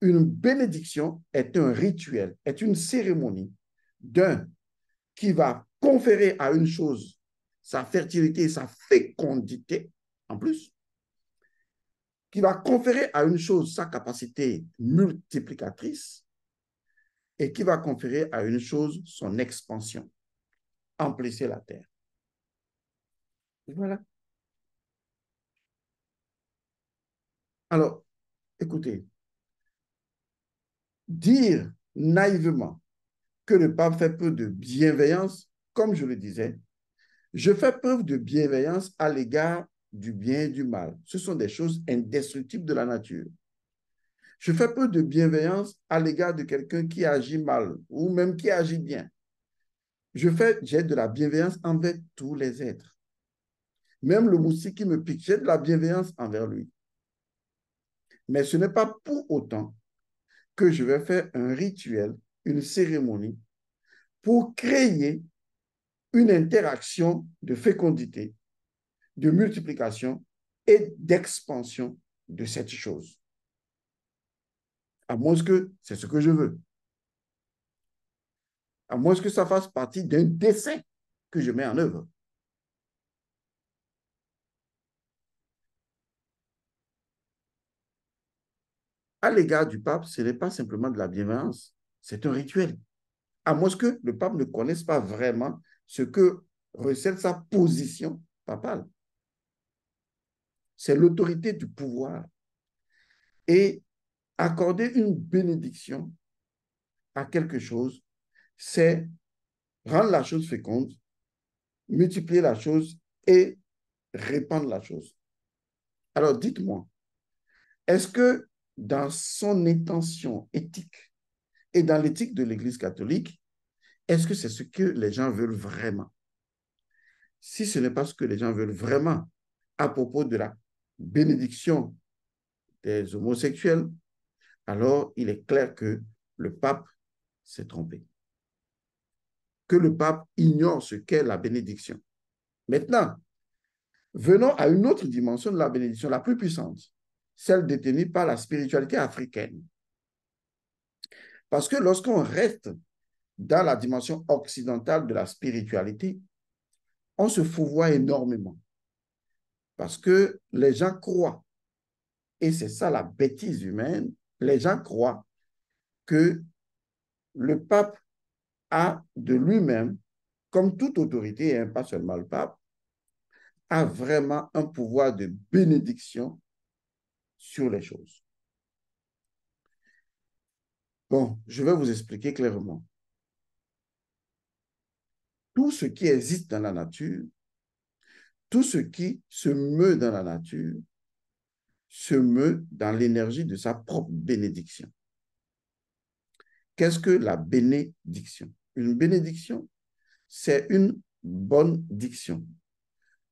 une bénédiction est un rituel, est une cérémonie d'un qui va conférer à une chose sa fertilité, sa fécondité, en plus, qui va conférer à une chose sa capacité multiplicatrice et qui va conférer à une chose son expansion, amplifier la terre. Voilà. Alors, écoutez, dire naïvement que le pape fait peu de bienveillance, comme je le disais, je fais preuve de bienveillance à l'égard du bien et du mal. Ce sont des choses indestructibles de la nature. Je fais peu de bienveillance à l'égard de quelqu'un qui agit mal ou même qui agit bien. J'ai de la bienveillance envers tous les êtres. Même le moustique qui me pique, j'ai de la bienveillance envers lui. Mais ce n'est pas pour autant que je vais faire un rituel, une cérémonie pour créer une interaction de fécondité, de multiplication et d'expansion de cette chose. À moins que c'est ce que je veux. À moins que ça fasse partie d'un dessein que je mets en œuvre. À l'égard du pape, ce n'est pas simplement de la bienveillance, c'est un rituel. À moins que le pape ne connaisse pas vraiment ce que recèle sa position papale. C'est l'autorité du pouvoir. Et accorder une bénédiction à quelque chose, c'est rendre la chose féconde, multiplier la chose et répandre la chose. Alors dites-moi, est-ce que dans son intention éthique et dans l'éthique de l'Église catholique, est-ce que c'est ce que les gens veulent vraiment? Si ce n'est pas ce que les gens veulent vraiment à propos de la bénédiction des homosexuels, alors il est clair que le pape s'est trompé. Que le pape ignore ce qu'est la bénédiction. Maintenant, venons à une autre dimension de la bénédiction, la plus puissante, celle détenue par la spiritualité africaine. Parce que lorsqu'on reste dans la dimension occidentale de la spiritualité, on se fourvoie énormément. Parce que les gens croient, et c'est ça la bêtise humaine, les gens croient que le pape a de lui-même, comme toute autorité, et pas seulement le pape, a vraiment un pouvoir de bénédiction sur les choses. Bon, je vais vous expliquer clairement. Tout ce qui existe dans la nature, tout ce qui se meut dans la nature, se meut dans l'énergie de sa propre bénédiction. Qu'est-ce que la bénédiction? Une bénédiction, c'est une bonne diction,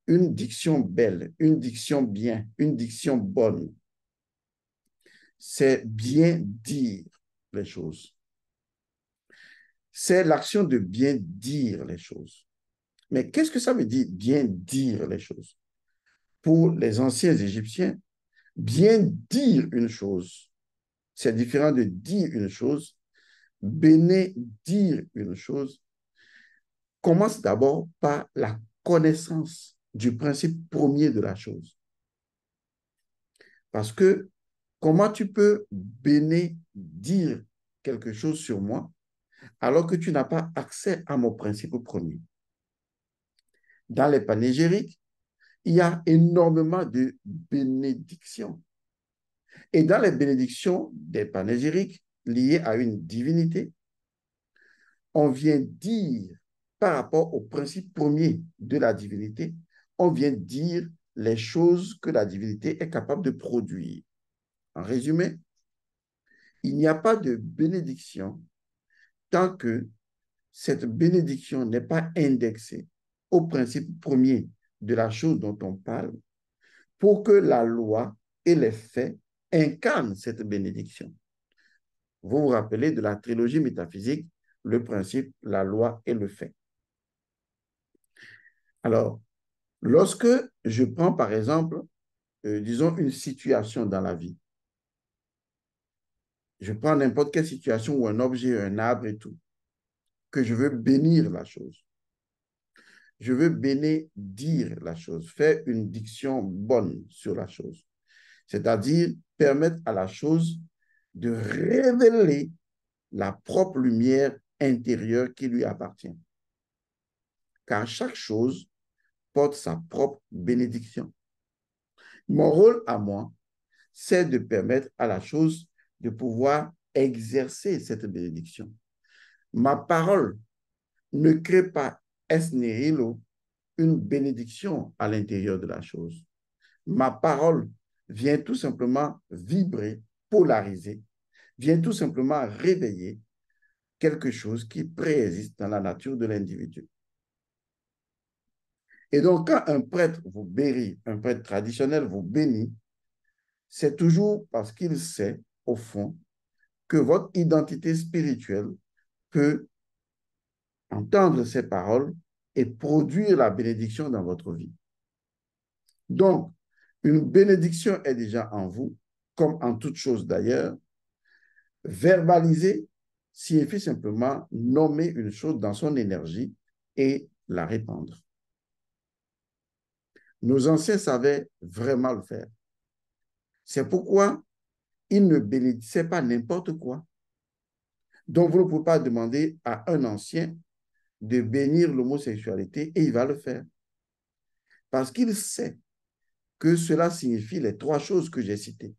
une diction belle, une diction bien, une diction bonne. C'est bien dire les choses. C'est l'action de bien dire les choses. Mais qu'est-ce que ça veut dire, bien dire les choses? Pour les anciens Égyptiens, bien dire une chose, c'est différent de dire une chose. Bénédire une chose commence d'abord par la connaissance du principe premier de la chose. Parce que comment tu peux bénédire quelque chose sur moi alors que tu n'as pas accès à mon principe premier? Dans les panégyriques, il y a énormément de bénédictions. Et dans les bénédictions des panégyriques, lié à une divinité, on vient dire, par rapport au principe premier de la divinité, on vient dire les choses que la divinité est capable de produire. En résumé, il n'y a pas de bénédiction tant que cette bénédiction n'est pas indexée au principe premier de la chose dont on parle pour que la loi et les faits incarnent cette bénédiction. Vous vous rappelez de la trilogie métaphysique, le principe, la loi et le fait. Alors, lorsque je prends par exemple, disons, une situation dans la vie, je prends n'importe quelle situation ou un objet, un arbre et tout, que je veux bénir la chose. Je veux bénédire la chose, faire une diction bonne sur la chose. C'est-à-dire permettre à la chose de révéler la propre lumière intérieure qui lui appartient. Car chaque chose porte sa propre bénédiction. Mon rôle à moi, c'est de permettre à la chose de pouvoir exercer cette bénédiction. Ma parole ne crée pas es nihilo une bénédiction à l'intérieur de la chose. Ma parole vient tout simplement vibrer, polariser, vient tout simplement réveiller quelque chose qui préexiste dans la nature de l'individu. Et donc, quand un prêtre vous bénit, un prêtre traditionnel vous bénit, c'est toujours parce qu'il sait, au fond, que votre identité spirituelle peut entendre ces paroles et produire la bénédiction dans votre vie. Donc, une bénédiction est déjà en vous, comme en toute chose d'ailleurs. Verbaliser signifie simplement nommer une chose dans son énergie et la répandre. Nos anciens savaient vraiment le faire. C'est pourquoi ils ne bénédissaient pas n'importe quoi. Donc, vous ne pouvez pas demander à un ancien de bénir l'homosexualité et il va le faire. Parce qu'il sait que cela signifie les trois choses que j'ai citées.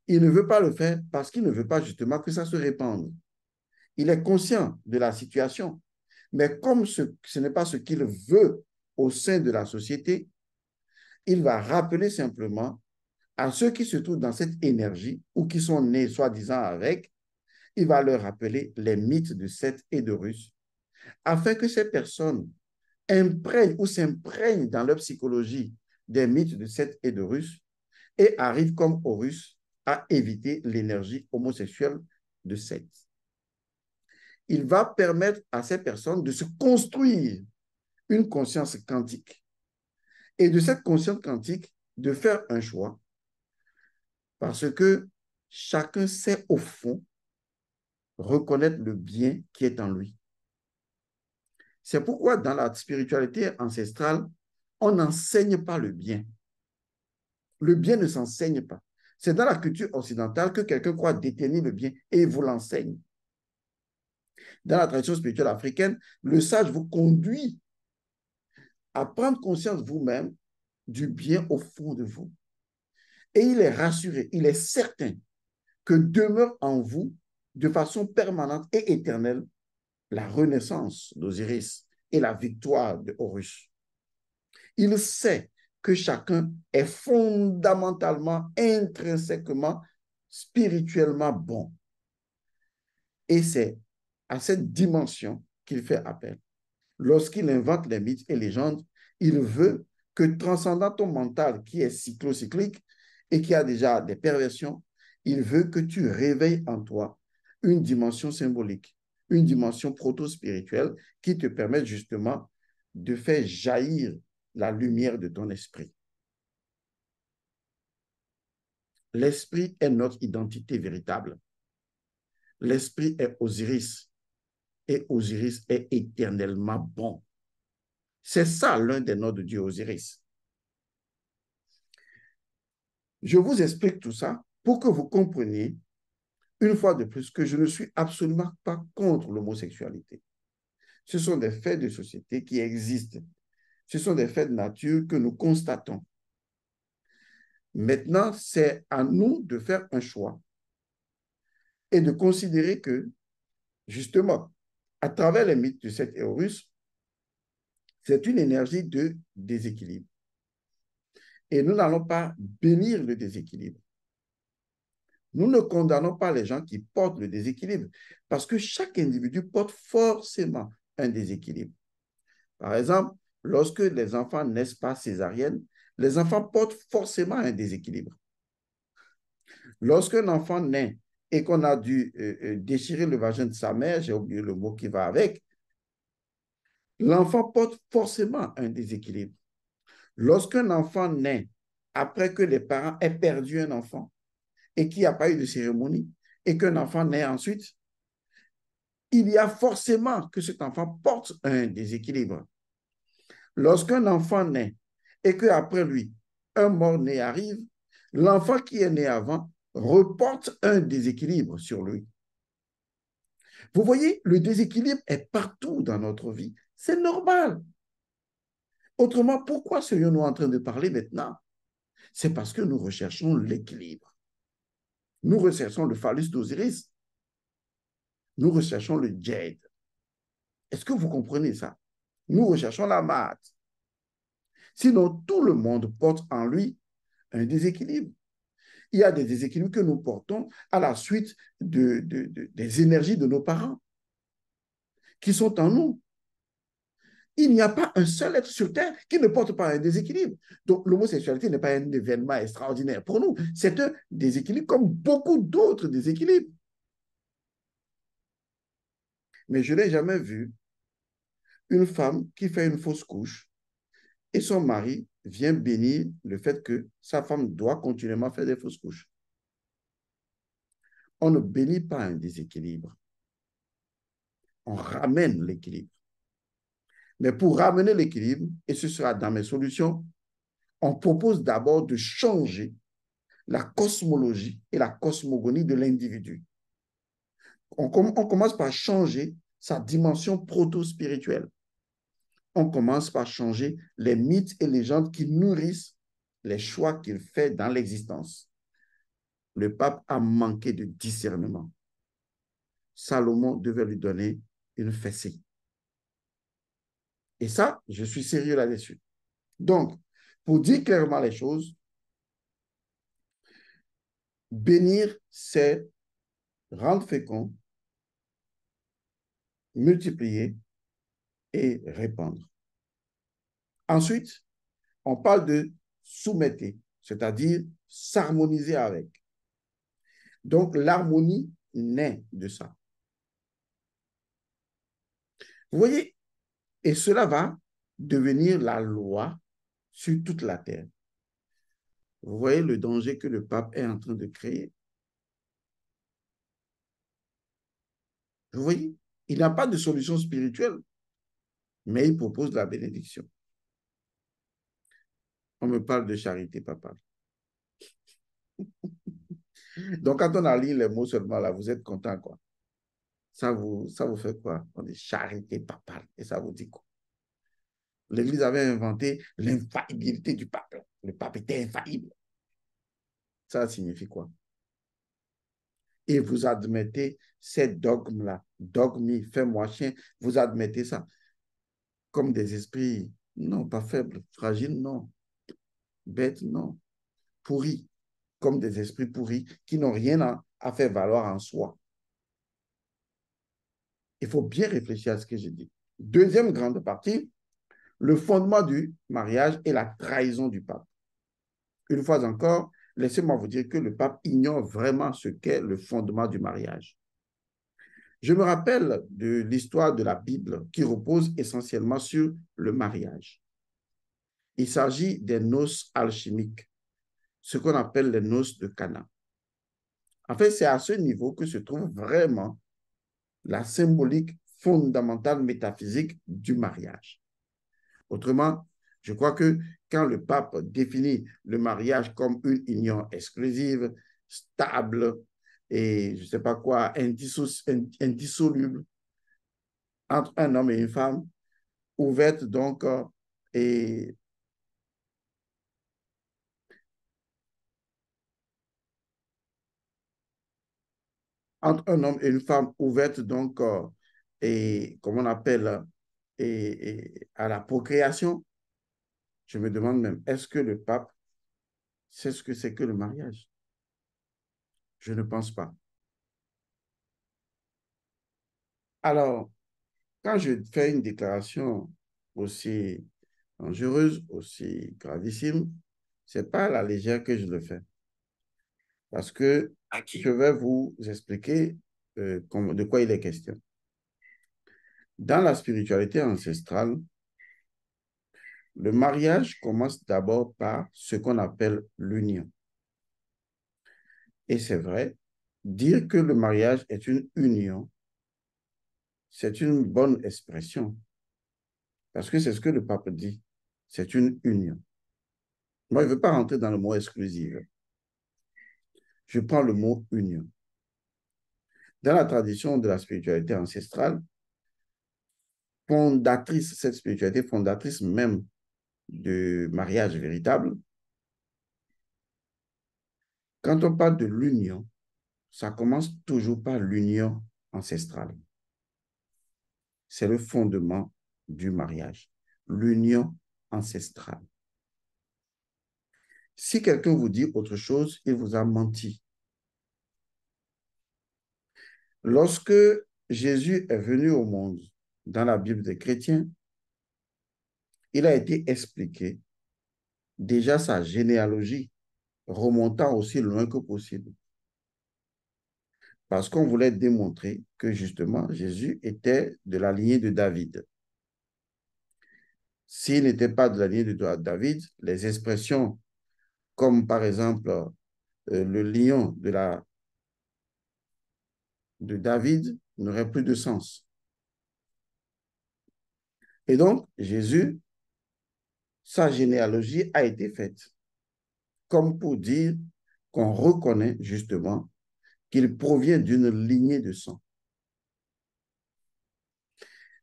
Il ne veut pas le faire parce qu'il ne veut pas justement que ça se répande. Il est conscient de la situation. Mais comme ce n'est pas ce qu'il veut au sein de la société, il va rappeler simplement à ceux qui se trouvent dans cette énergie ou qui sont nés soi-disant avec, il va leur rappeler les mythes de Seth et de Russe, afin que ces personnes imprègnent ou s'imprègnent dans leur psychologie des mythes de Seth et de Russe et arrivent comme Horus à éviter l'énergie homosexuelle de Seth. Il va permettre à ces personnes de se construire une conscience quantique et de cette conscience quantique de faire un choix parce que chacun sait au fond reconnaître le bien qui est en lui. C'est pourquoi dans la spiritualité ancestrale, on n'enseigne pas le bien. Le bien ne s'enseigne pas. C'est dans la culture occidentale que quelqu'un croit détenir le bien et il vous l'enseigne. Dans la tradition spirituelle africaine, le sage vous conduit à prendre conscience vous-même du bien au fond de vous. Et il est rassuré, il est certain que demeure en vous de façon permanente et éternelle la renaissance d'Osiris et la victoire de Horus. Il sait que chacun est fondamentalement, intrinsèquement, spirituellement bon. Et c'est à cette dimension qu'il fait appel. Lorsqu'il invente les mythes et légendes, il veut que transcendant ton mental qui est cyclocyclique et qui a déjà des perversions, il veut que tu réveilles en toi une dimension symbolique, une dimension proto-spirituelle qui te permet justement de faire jaillir la lumière de ton esprit. L'esprit est notre identité véritable. L'esprit est Osiris et Osiris est éternellement bon. C'est ça l'un des noms de Dieu, Osiris. Je vous explique tout ça pour que vous compreniez, une fois de plus, que je ne suis absolument pas contre l'homosexualité. Ce sont des faits de société qui existent. Ce sont des faits de nature que nous constatons. Maintenant, c'est à nous de faire un choix. et de considérer que, justement, à travers les mythes de cet Horus, c'est une énergie de déséquilibre. Et nous n'allons pas bénir le déséquilibre. Nous ne condamnons pas les gens qui portent le déséquilibre parce que chaque individu porte forcément un déséquilibre. Par exemple, lorsque les enfants naissent pas césarienne, les enfants portent forcément un déséquilibre. Lorsqu'un enfant naît et qu'on a dû déchirer le vagin de sa mère, j'ai oublié le mot qui va avec, l'enfant porte forcément un déséquilibre. Lorsqu'un enfant naît après que les parents aient perdu un enfant et qu'il n'y a pas eu de cérémonie et qu'un enfant naît ensuite, il y a forcément que cet enfant porte un déséquilibre. Lorsqu'un enfant naît et qu'après lui, un mort-né arrive, l'enfant qui est né avant reporte un déséquilibre sur lui. Vous voyez, le déséquilibre est partout dans notre vie. C'est normal. Autrement, pourquoi serions-nous en train de parler maintenant? C'est parce que nous recherchons l'équilibre. Nous recherchons le phallus d'Osiris. Nous recherchons le jade. Est-ce que vous comprenez ça? Nous recherchons la mat. Sinon, tout le monde porte en lui un déséquilibre. Il y a des déséquilibres que nous portons à la suite des énergies de nos parents qui sont en nous. Il n'y a pas un seul être sur Terre qui ne porte pas un déséquilibre. Donc, l'homosexualité n'est pas un événement extraordinaire pour nous. C'est un déséquilibre comme beaucoup d'autres déséquilibres. Mais je n'ai jamais vu une femme qui fait une fausse couche et son mari vient bénir le fait que sa femme doit continuellement faire des fausses couches. On ne bénit pas un déséquilibre. On ramène l'équilibre. Mais pour ramener l'équilibre, et ce sera dans mes solutions, on propose d'abord de changer la cosmologie et la cosmogonie de l'individu. On commence par changer sa dimension proto-spirituelle. On commence par changer les mythes et légendes qui nourrissent les choix qu'il fait dans l'existence. Le pape a manqué de discernement. Salomon devait lui donner une fessée. Et ça, je suis sérieux là-dessus. Donc, pour dire clairement les choses, bénir, c'est rendre fécond, multiplier et répandre. Ensuite, on parle de soumettre, c'est-à-dire s'harmoniser avec. Donc, l'harmonie naît de ça. Vous voyez, et cela va devenir la loi sur toute la terre. Vous voyez le danger que le pape est en train de créer. Vous voyez, il n'a pas de solution spirituelle, mais il propose la bénédiction. On me parle de charité papale. Donc, quand on a lu les mots seulement là, vous êtes content, quoi. Ça vous fait quoi? On dit charité papale. Et ça vous dit quoi? L'Église avait inventé l'infaillibilité du pape. Le pape était infaillible. Ça signifie quoi? Et vous admettez ces dogmes-là. Dogme, fais-moi chien. Vous admettez ça comme des esprits, non, pas faibles, fragiles, non. Bêtes, non. Pourris, comme des esprits pourris qui n'ont rien à faire valoir en soi. Il faut bien réfléchir à ce que j'ai dit. Deuxième grande partie, le fondement du mariage et la trahison du pape. Une fois encore, laissez-moi vous dire que le pape ignore vraiment ce qu'est le fondement du mariage. Je me rappelle de l'histoire de la Bible qui repose essentiellement sur le mariage. Il s'agit des noces alchimiques, ce qu'on appelle les noces de Cana. En fait, c'est à ce niveau que se trouve vraiment la symbolique fondamentale métaphysique du mariage. Autrement, je crois que quand le pape définit le mariage comme une union exclusive, stable et je ne sais pas quoi, indissoluble entre un homme et une femme, ouverte donc et entre un homme et une femme ouverte, donc, et comme on appelle, à la procréation. Je me demande même, est-ce que le pape sait ce que c'est que le mariage? Je ne pense pas. Alors, quand je fais une déclaration aussi dangereuse, aussi gravissime, c'est pas à la légère que je le fais. Parce que je vais vous expliquer de quoi il est question. Dans la spiritualité ancestrale, le mariage commence d'abord par ce qu'on appelle l'union. Et c'est vrai, dire que le mariage est une union, c'est une bonne expression. Parce que c'est ce que le pape dit. C'est une union. Moi, je ne veux pas rentrer dans le mot exclusif. Je prends le mot union. Dans la tradition de la spiritualité ancestrale, fondatrice, cette spiritualité fondatrice même de mariage véritable, quand on parle de l'union, ça commence toujours par l'union ancestrale. C'est le fondement du mariage, l'union ancestrale. Si quelqu'un vous dit autre chose, il vous a menti. Lorsque Jésus est venu au monde dans la Bible des chrétiens, il a été expliqué déjà sa généalogie, remontant aussi loin que possible. Parce qu'on voulait démontrer que justement Jésus était de la lignée de David. S'il n'était pas de la lignée de David, les expressions comme par exemple le lion de David n'auraient plus de sens. Et donc, Jésus, sa généalogie a été faite comme pour dire qu'on reconnaît justement qu'il provient d'une lignée de sang.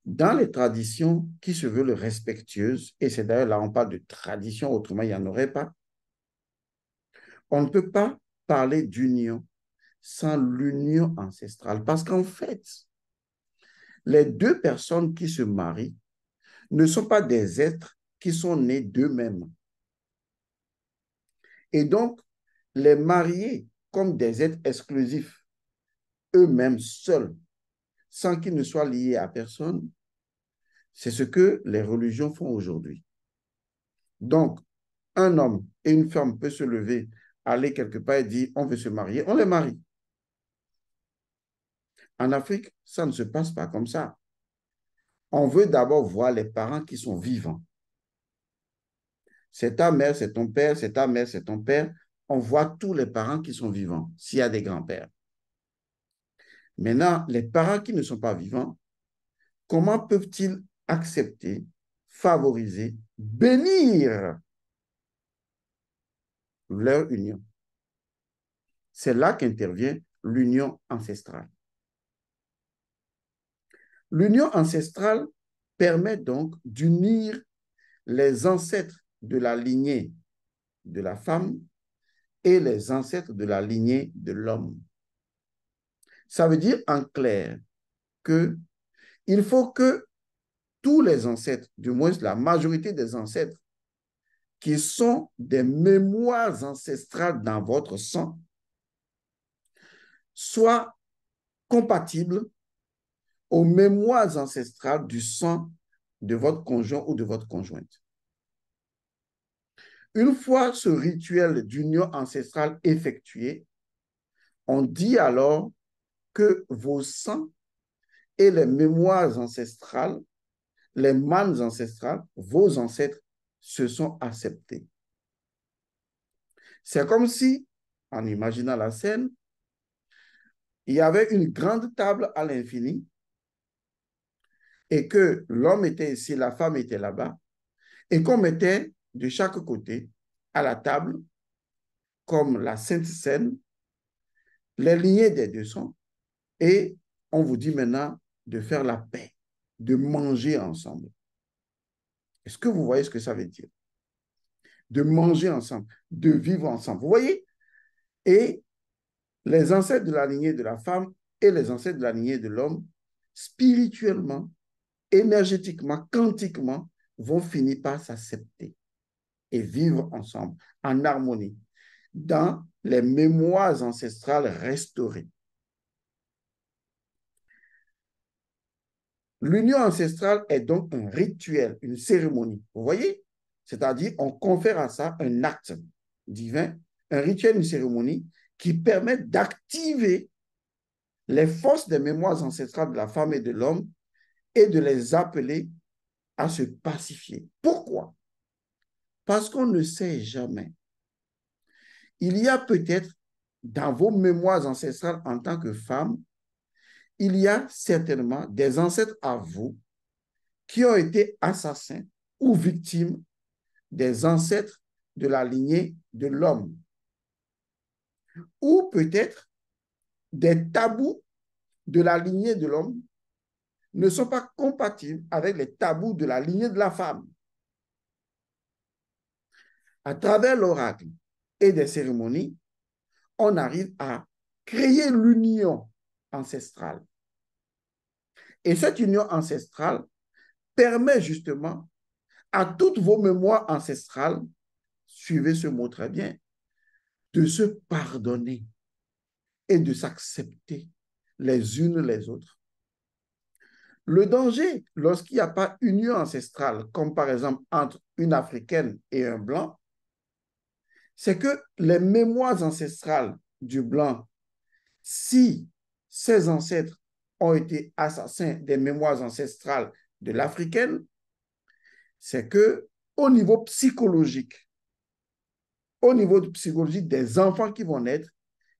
Dans les traditions qui se veulent respectueuses, et c'est d'ailleurs là on parle de tradition, autrement il n'y en aurait pas, on ne peut pas parler d'union sans l'union ancestrale. Parce qu'en fait, les deux personnes qui se marient ne sont pas des êtres qui sont nés d'eux-mêmes. Et donc, les marier comme des êtres exclusifs, eux-mêmes seuls, sans qu'ils ne soient liés à personne, c'est ce que les religions font aujourd'hui. Donc, un homme et une femme peuvent se lever, aller quelque part et dire on veut se marier, on les marie. En Afrique, ça ne se passe pas comme ça. On veut d'abord voir les parents qui sont vivants. C'est ta mère, c'est ton père, c'est ta mère, c'est ton père. On voit tous les parents qui sont vivants, s'il y a des grands-pères. Maintenant, les parents qui ne sont pas vivants, comment peuvent-ils accepter, favoriser, bénir leur union? C'est là qu'intervient l'union ancestrale. L'union ancestrale permet donc d'unir les ancêtres de la lignée de la femme et les ancêtres de la lignée de l'homme. Ça veut dire en clair qu'il faut que tous les ancêtres, du moins la majorité des ancêtres, qui sont des mémoires ancestrales dans votre sang, soient compatibles aux mémoires ancestrales du sang de votre conjoint ou de votre conjointe. Une fois ce rituel d'union ancestrale effectué, on dit alors que vos sangs et les mémoires ancestrales, les mânes ancestrales, vos ancêtres se sont acceptés. C'est comme si, en imaginant la scène, il y avait une grande table à l'infini et que l'homme était ici, la femme était là-bas, et qu'on mettait de chaque côté à la table, comme la Sainte Seine, les lignées des deux sangs, et on vous dit maintenant de faire la paix, de manger ensemble. Est-ce que vous voyez ce que ça veut dire? De manger ensemble, de vivre ensemble. Vous voyez? Et les ancêtres de la lignée de la femme et les ancêtres de la lignée de l'homme, spirituellement, énergétiquement, quantiquement, vont finir par s'accepter et vivre ensemble en harmonie dans les mémoires ancestrales restaurées. L'union ancestrale est donc un rituel, une cérémonie. Vous voyez? C'est-à-dire, on confère à ça un acte divin, un rituel, une cérémonie qui permet d'activer les forces des mémoires ancestrales de la femme et de l'homme et de les appeler à se pacifier. Pourquoi? Parce qu'on ne sait jamais. Il y a peut-être dans vos mémoires ancestrales en tant que femme, il y a certainement des ancêtres à vous qui ont été assassins ou victimes des ancêtres de la lignée de l'homme. Ou peut-être des tabous de la lignée de l'homme ne sont pas compatibles avec les tabous de la lignée de la femme. À travers l'oracle et des cérémonies, on arrive à créer l'union ancestrale. Et cette union ancestrale permet justement à toutes vos mémoires ancestrales, suivez ce mot très bien, de se pardonner et de s'accepter les unes les autres. Le danger, lorsqu'il n'y a pas union ancestrale, comme par exemple entre une Africaine et un Blanc, c'est que les mémoires ancestrales du Blanc, si ses ancêtres ont été assassins des mémoires ancestrales de l'Africaine, c'est que au niveau psychologique des enfants qui vont naître,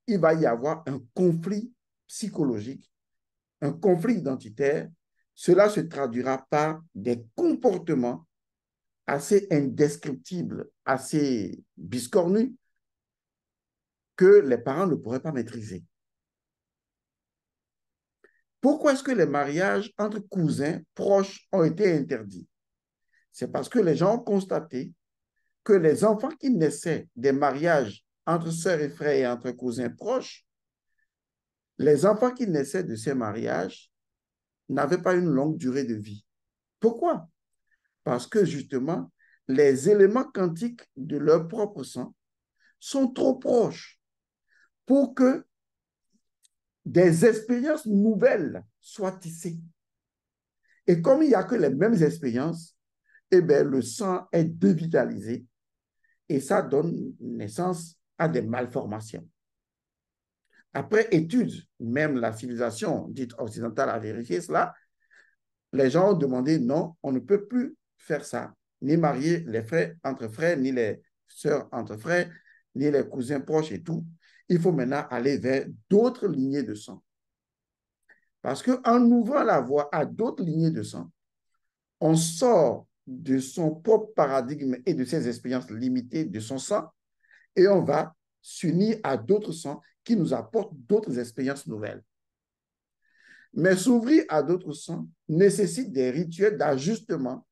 il va y avoir un conflit psychologique, un conflit identitaire. Cela se traduira par des comportements assez indescriptibles, assez biscornus, que les parents ne pourraient pas maîtriser. Pourquoi est-ce que les mariages entre cousins proches ont été interdits? C'est parce que les gens ont constaté que les enfants qui naissaient des mariages entre sœurs et frères et entre cousins proches, les enfants qui naissaient de ces mariages n'avaient pas une longue durée de vie. Pourquoi? Parce que justement, les éléments quantiques de leur propre sang sont trop proches pour que des expériences nouvelles soient tissées. Et comme il n'y a que les mêmes expériences, eh bien, le sang est dévitalisé et ça donne naissance à des malformations. Après études, même la civilisation dite occidentale a vérifié cela, les gens ont demandé non, on ne peut plus faire ça, ni marier les frères entre frères, ni les sœurs entre frères, ni les cousins proches et tout. Il faut maintenant aller vers d'autres lignées de sang. Parce qu'en ouvrant la voie à d'autres lignées de sang, on sort de son propre paradigme et de ses expériences limitées de son sang et on va s'unir à d'autres sangs qui nous apportent d'autres expériences nouvelles. Mais s'ouvrir à d'autres sangs nécessite des rituels d'ajustement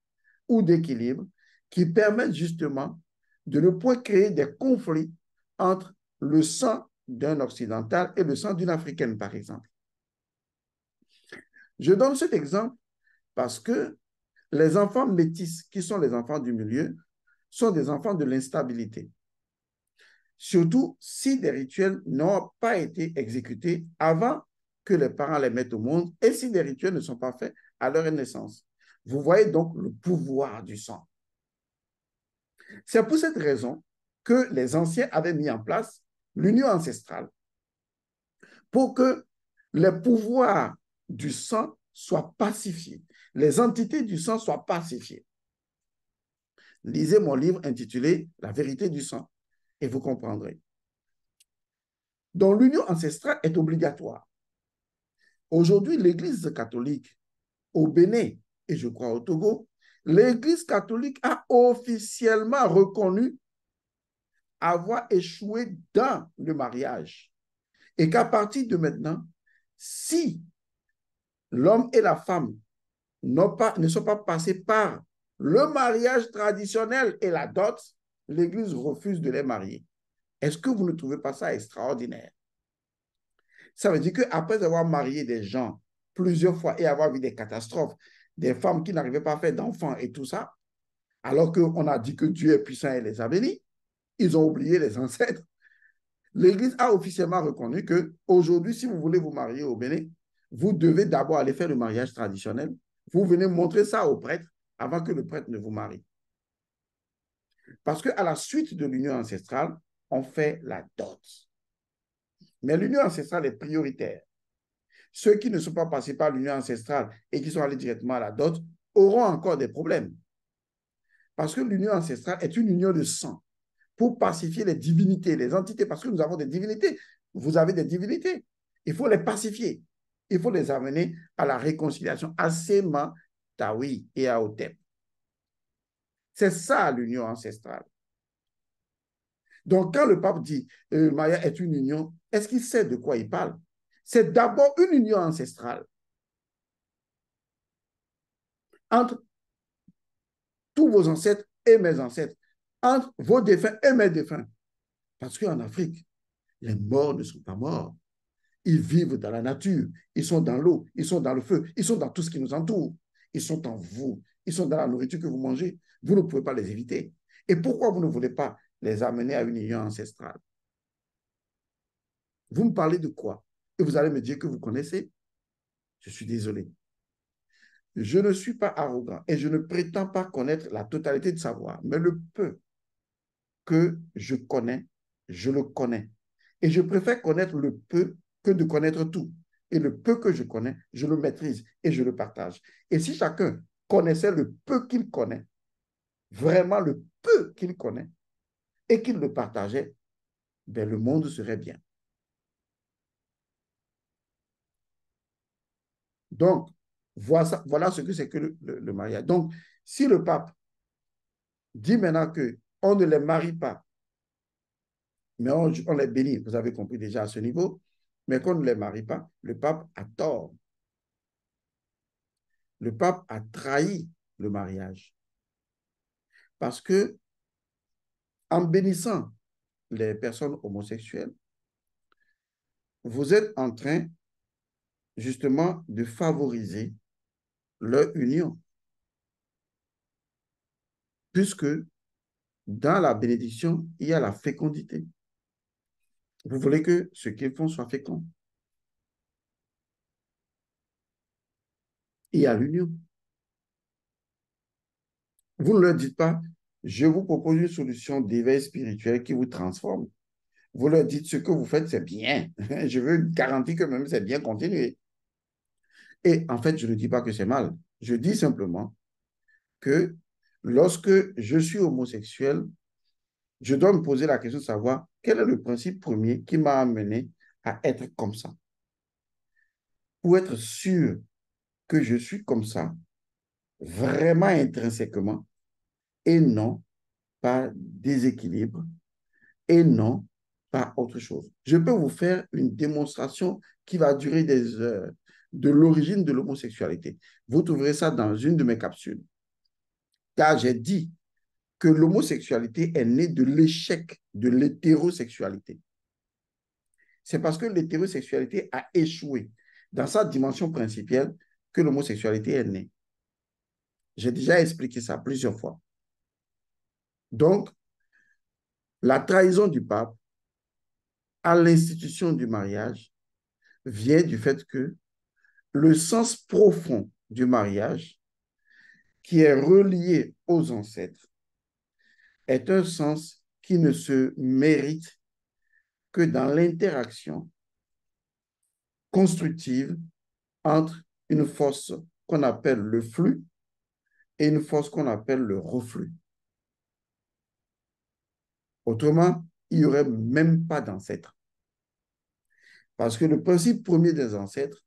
ou d'équilibre qui permettent justement de ne point créer des conflits entre le sang d'un occidental et le sang d'une africaine, par exemple. Je donne cet exemple parce que les enfants métis, qui sont les enfants du milieu, sont des enfants de l'instabilité. Surtout si des rituels n'ont pas été exécutés avant que les parents les mettent au monde et si des rituels ne sont pas faits à leur naissance. Vous voyez donc le pouvoir du sang. C'est pour cette raison que les anciens avaient mis en place l'union ancestrale pour que les pouvoirs du sang soient pacifiés, les entités du sang soient pacifiées. Lisez mon livre intitulé « La vérité du sang » et vous comprendrez. Donc l'union ancestrale est obligatoire. Aujourd'hui, l'Église catholique au Bénin et je crois au Togo, l'Église catholique a officiellement reconnu avoir échoué dans le mariage et qu'à partir de maintenant, si l'homme et la femme ne sont pas passés par le mariage traditionnel et la dot, l'Église refuse de les marier. Est-ce que vous ne trouvez pas ça extraordinaire? Ça veut dire qu'après avoir marié des gens plusieurs fois et avoir vu des catastrophes, des femmes qui n'arrivaient pas à faire d'enfants et tout ça, alors qu'on a dit que Dieu est puissant et les a bénis, ils ont oublié les ancêtres. L'Église a officiellement reconnu que aujourd'hui, si vous voulez vous marier au Bénin, vous devez d'abord aller faire le mariage traditionnel. Vous venez montrer ça au prêtre avant que le prêtre ne vous marie. Parce qu'à la suite de l'union ancestrale, on fait la dot. Mais l'union ancestrale est prioritaire. Ceux qui ne sont pas passés par l'union ancestrale et qui sont allés directement à la dot auront encore des problèmes. Parce que l'union ancestrale est une union de sang pour pacifier les divinités, les entités, parce que nous avons des divinités. Vous avez des divinités. Il faut les pacifier. Il faut les amener à la réconciliation, à Sema, Tawi et à Otep. C'est ça l'union ancestrale. Donc, quand le pape dit Maya est une union, est-ce qu'il sait de quoi il parle? C'est d'abord une union ancestrale entre tous vos ancêtres et mes ancêtres, entre vos défunts et mes défunts. Parce qu'en Afrique, les morts ne sont pas morts. Ils vivent dans la nature, ils sont dans l'eau, ils sont dans le feu, ils sont dans tout ce qui nous entoure. Ils sont en vous, ils sont dans la nourriture que vous mangez. Vous ne pouvez pas les éviter. Et pourquoi vous ne voulez pas les amener à une union ancestrale? Vous me parlez de quoi? Et vous allez me dire que vous connaissez? Je suis désolé. Je ne suis pas arrogant et je ne prétends pas connaître la totalité de savoir, mais le peu que je connais, je le connais. Et je préfère connaître le peu que de connaître tout. Et le peu que je connais, je le maîtrise et je le partage. Et si chacun connaissait le peu qu'il connaît, vraiment le peu qu'il connaît, et qu'il le partageait, ben le monde serait bien. Donc, voilà ce que c'est que le mariage. Donc, si le pape dit maintenant qu'on ne les marie pas, mais on les bénit, vous avez compris déjà à ce niveau, mais qu'on ne les marie pas, le pape a tort. Le pape a trahi le mariage. Parce que en bénissant les personnes homosexuelles, vous êtes en train justement de favoriser leur union. Puisque dans la bénédiction, il y a la fécondité. Vous voulez que ce qu'ils font soit fécond. Il y a l'union. Vous ne leur dites pas, je vous propose une solution d'éveil spirituel qui vous transforme. Vous leur dites, ce que vous faites, c'est bien. Je veux garantir que même c'est bien, continuer. Et en fait, je ne dis pas que c'est mal. Je dis simplement que lorsque je suis homosexuel, je dois me poser la question de savoir quel est le principe premier qui m'a amené à être comme ça. Pour être sûr que je suis comme ça, vraiment intrinsèquement, et non par déséquilibre, et non par autre chose. Je peux vous faire une démonstration qui va durer des heures de l'origine de l'homosexualité. Vous trouverez ça dans une de mes capsules. Car j'ai dit que l'homosexualité est née de l'échec de l'hétérosexualité. C'est parce que l'hétérosexualité a échoué dans sa dimension principale que l'homosexualité est née. J'ai déjà expliqué ça plusieurs fois. Donc, la trahison du pape à l'institution du mariage vient du fait que le sens profond du mariage, qui est relié aux ancêtres, est un sens qui ne se mérite que dans l'interaction constructive entre une force qu'on appelle le flux et une force qu'on appelle le reflux. Autrement, il n'y aurait même pas d'ancêtres. Parce que le principe premier des ancêtres,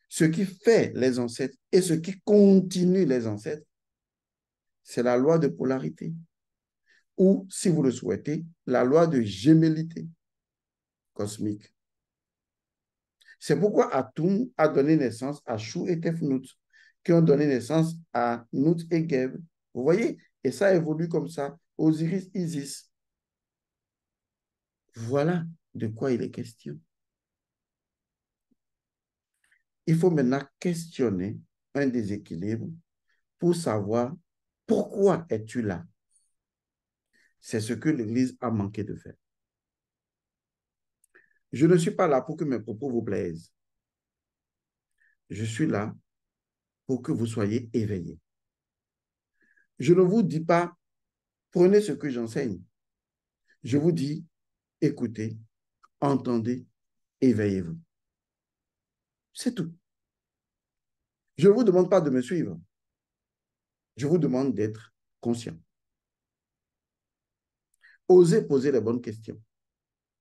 ce qui fait les ancêtres et ce qui continue les ancêtres, c'est la loi de polarité. Ou, si vous le souhaitez, la loi de gémellité cosmique. C'est pourquoi Atum a donné naissance à Chou et Tefnut, qui ont donné naissance à Nut et Geb. Vous voyez? Et ça évolue comme ça. Osiris, Isis. Voilà de quoi il est question. il faut maintenant questionner un déséquilibre pour savoir pourquoi es-tu là. C'est ce que l'Église a manqué de faire. Je ne suis pas là pour que mes propos vous plaisent. Je suis là pour que vous soyez éveillés. Je ne vous dis pas, prenez ce que j'enseigne. Je vous dis, écoutez, entendez, éveillez-vous. C'est tout. Je ne vous demande pas de me suivre. Je vous demande d'être conscient. Osez poser les bonnes questions.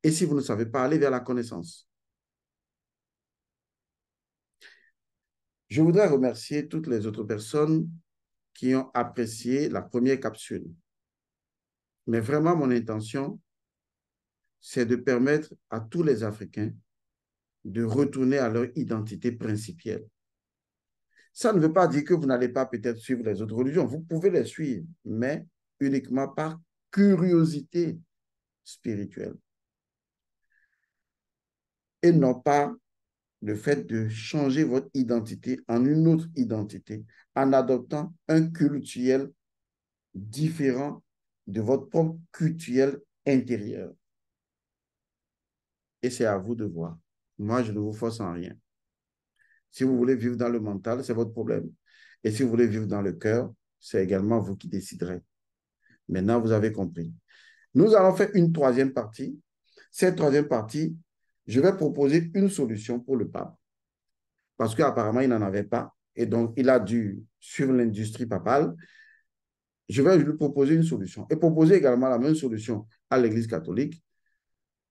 Et si vous ne savez pas, allez vers la connaissance. Je voudrais remercier toutes les autres personnes qui ont apprécié la première capsule. Mais vraiment, mon intention, c'est de permettre à tous les Africains de retourner à leur identité principielle. Ça ne veut pas dire que vous n'allez pas peut-être suivre les autres religions. Vous pouvez les suivre, mais uniquement par curiosité spirituelle. Et non pas le fait de changer votre identité en une autre identité, en adoptant un cultuel différent de votre propre cultuel intérieur. Et c'est à vous de voir. Moi, je ne vous force en rien. Si vous voulez vivre dans le mental, c'est votre problème. Et si vous voulez vivre dans le cœur, c'est également vous qui déciderez. Maintenant, vous avez compris. Nous allons faire une troisième partie. Cette troisième partie, je vais proposer une solution pour le pape. Parce qu'apparemment, il n'en avait pas. Et donc, il a dû suivre l'industrie papale. Je vais lui proposer une solution. Et proposer également la même solution à l'Église catholique.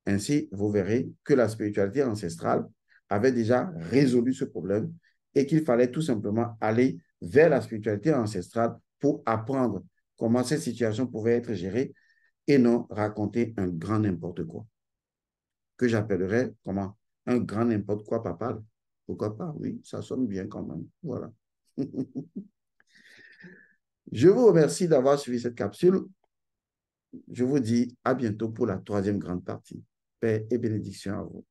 Ainsi, vous verrez que la spiritualité ancestrale avait déjà résolu ce problème et qu'il fallait tout simplement aller vers la spiritualité ancestrale pour apprendre comment cette situation pouvait être gérée et non raconter un grand n'importe quoi, que j'appellerais comment? Un grand n'importe quoi papal. Pourquoi pas? Oui, ça sonne bien quand même. Voilà. Je vous remercie d'avoir suivi cette capsule. Je vous dis à bientôt pour la troisième grande partie. Paix et bénédiction à vous.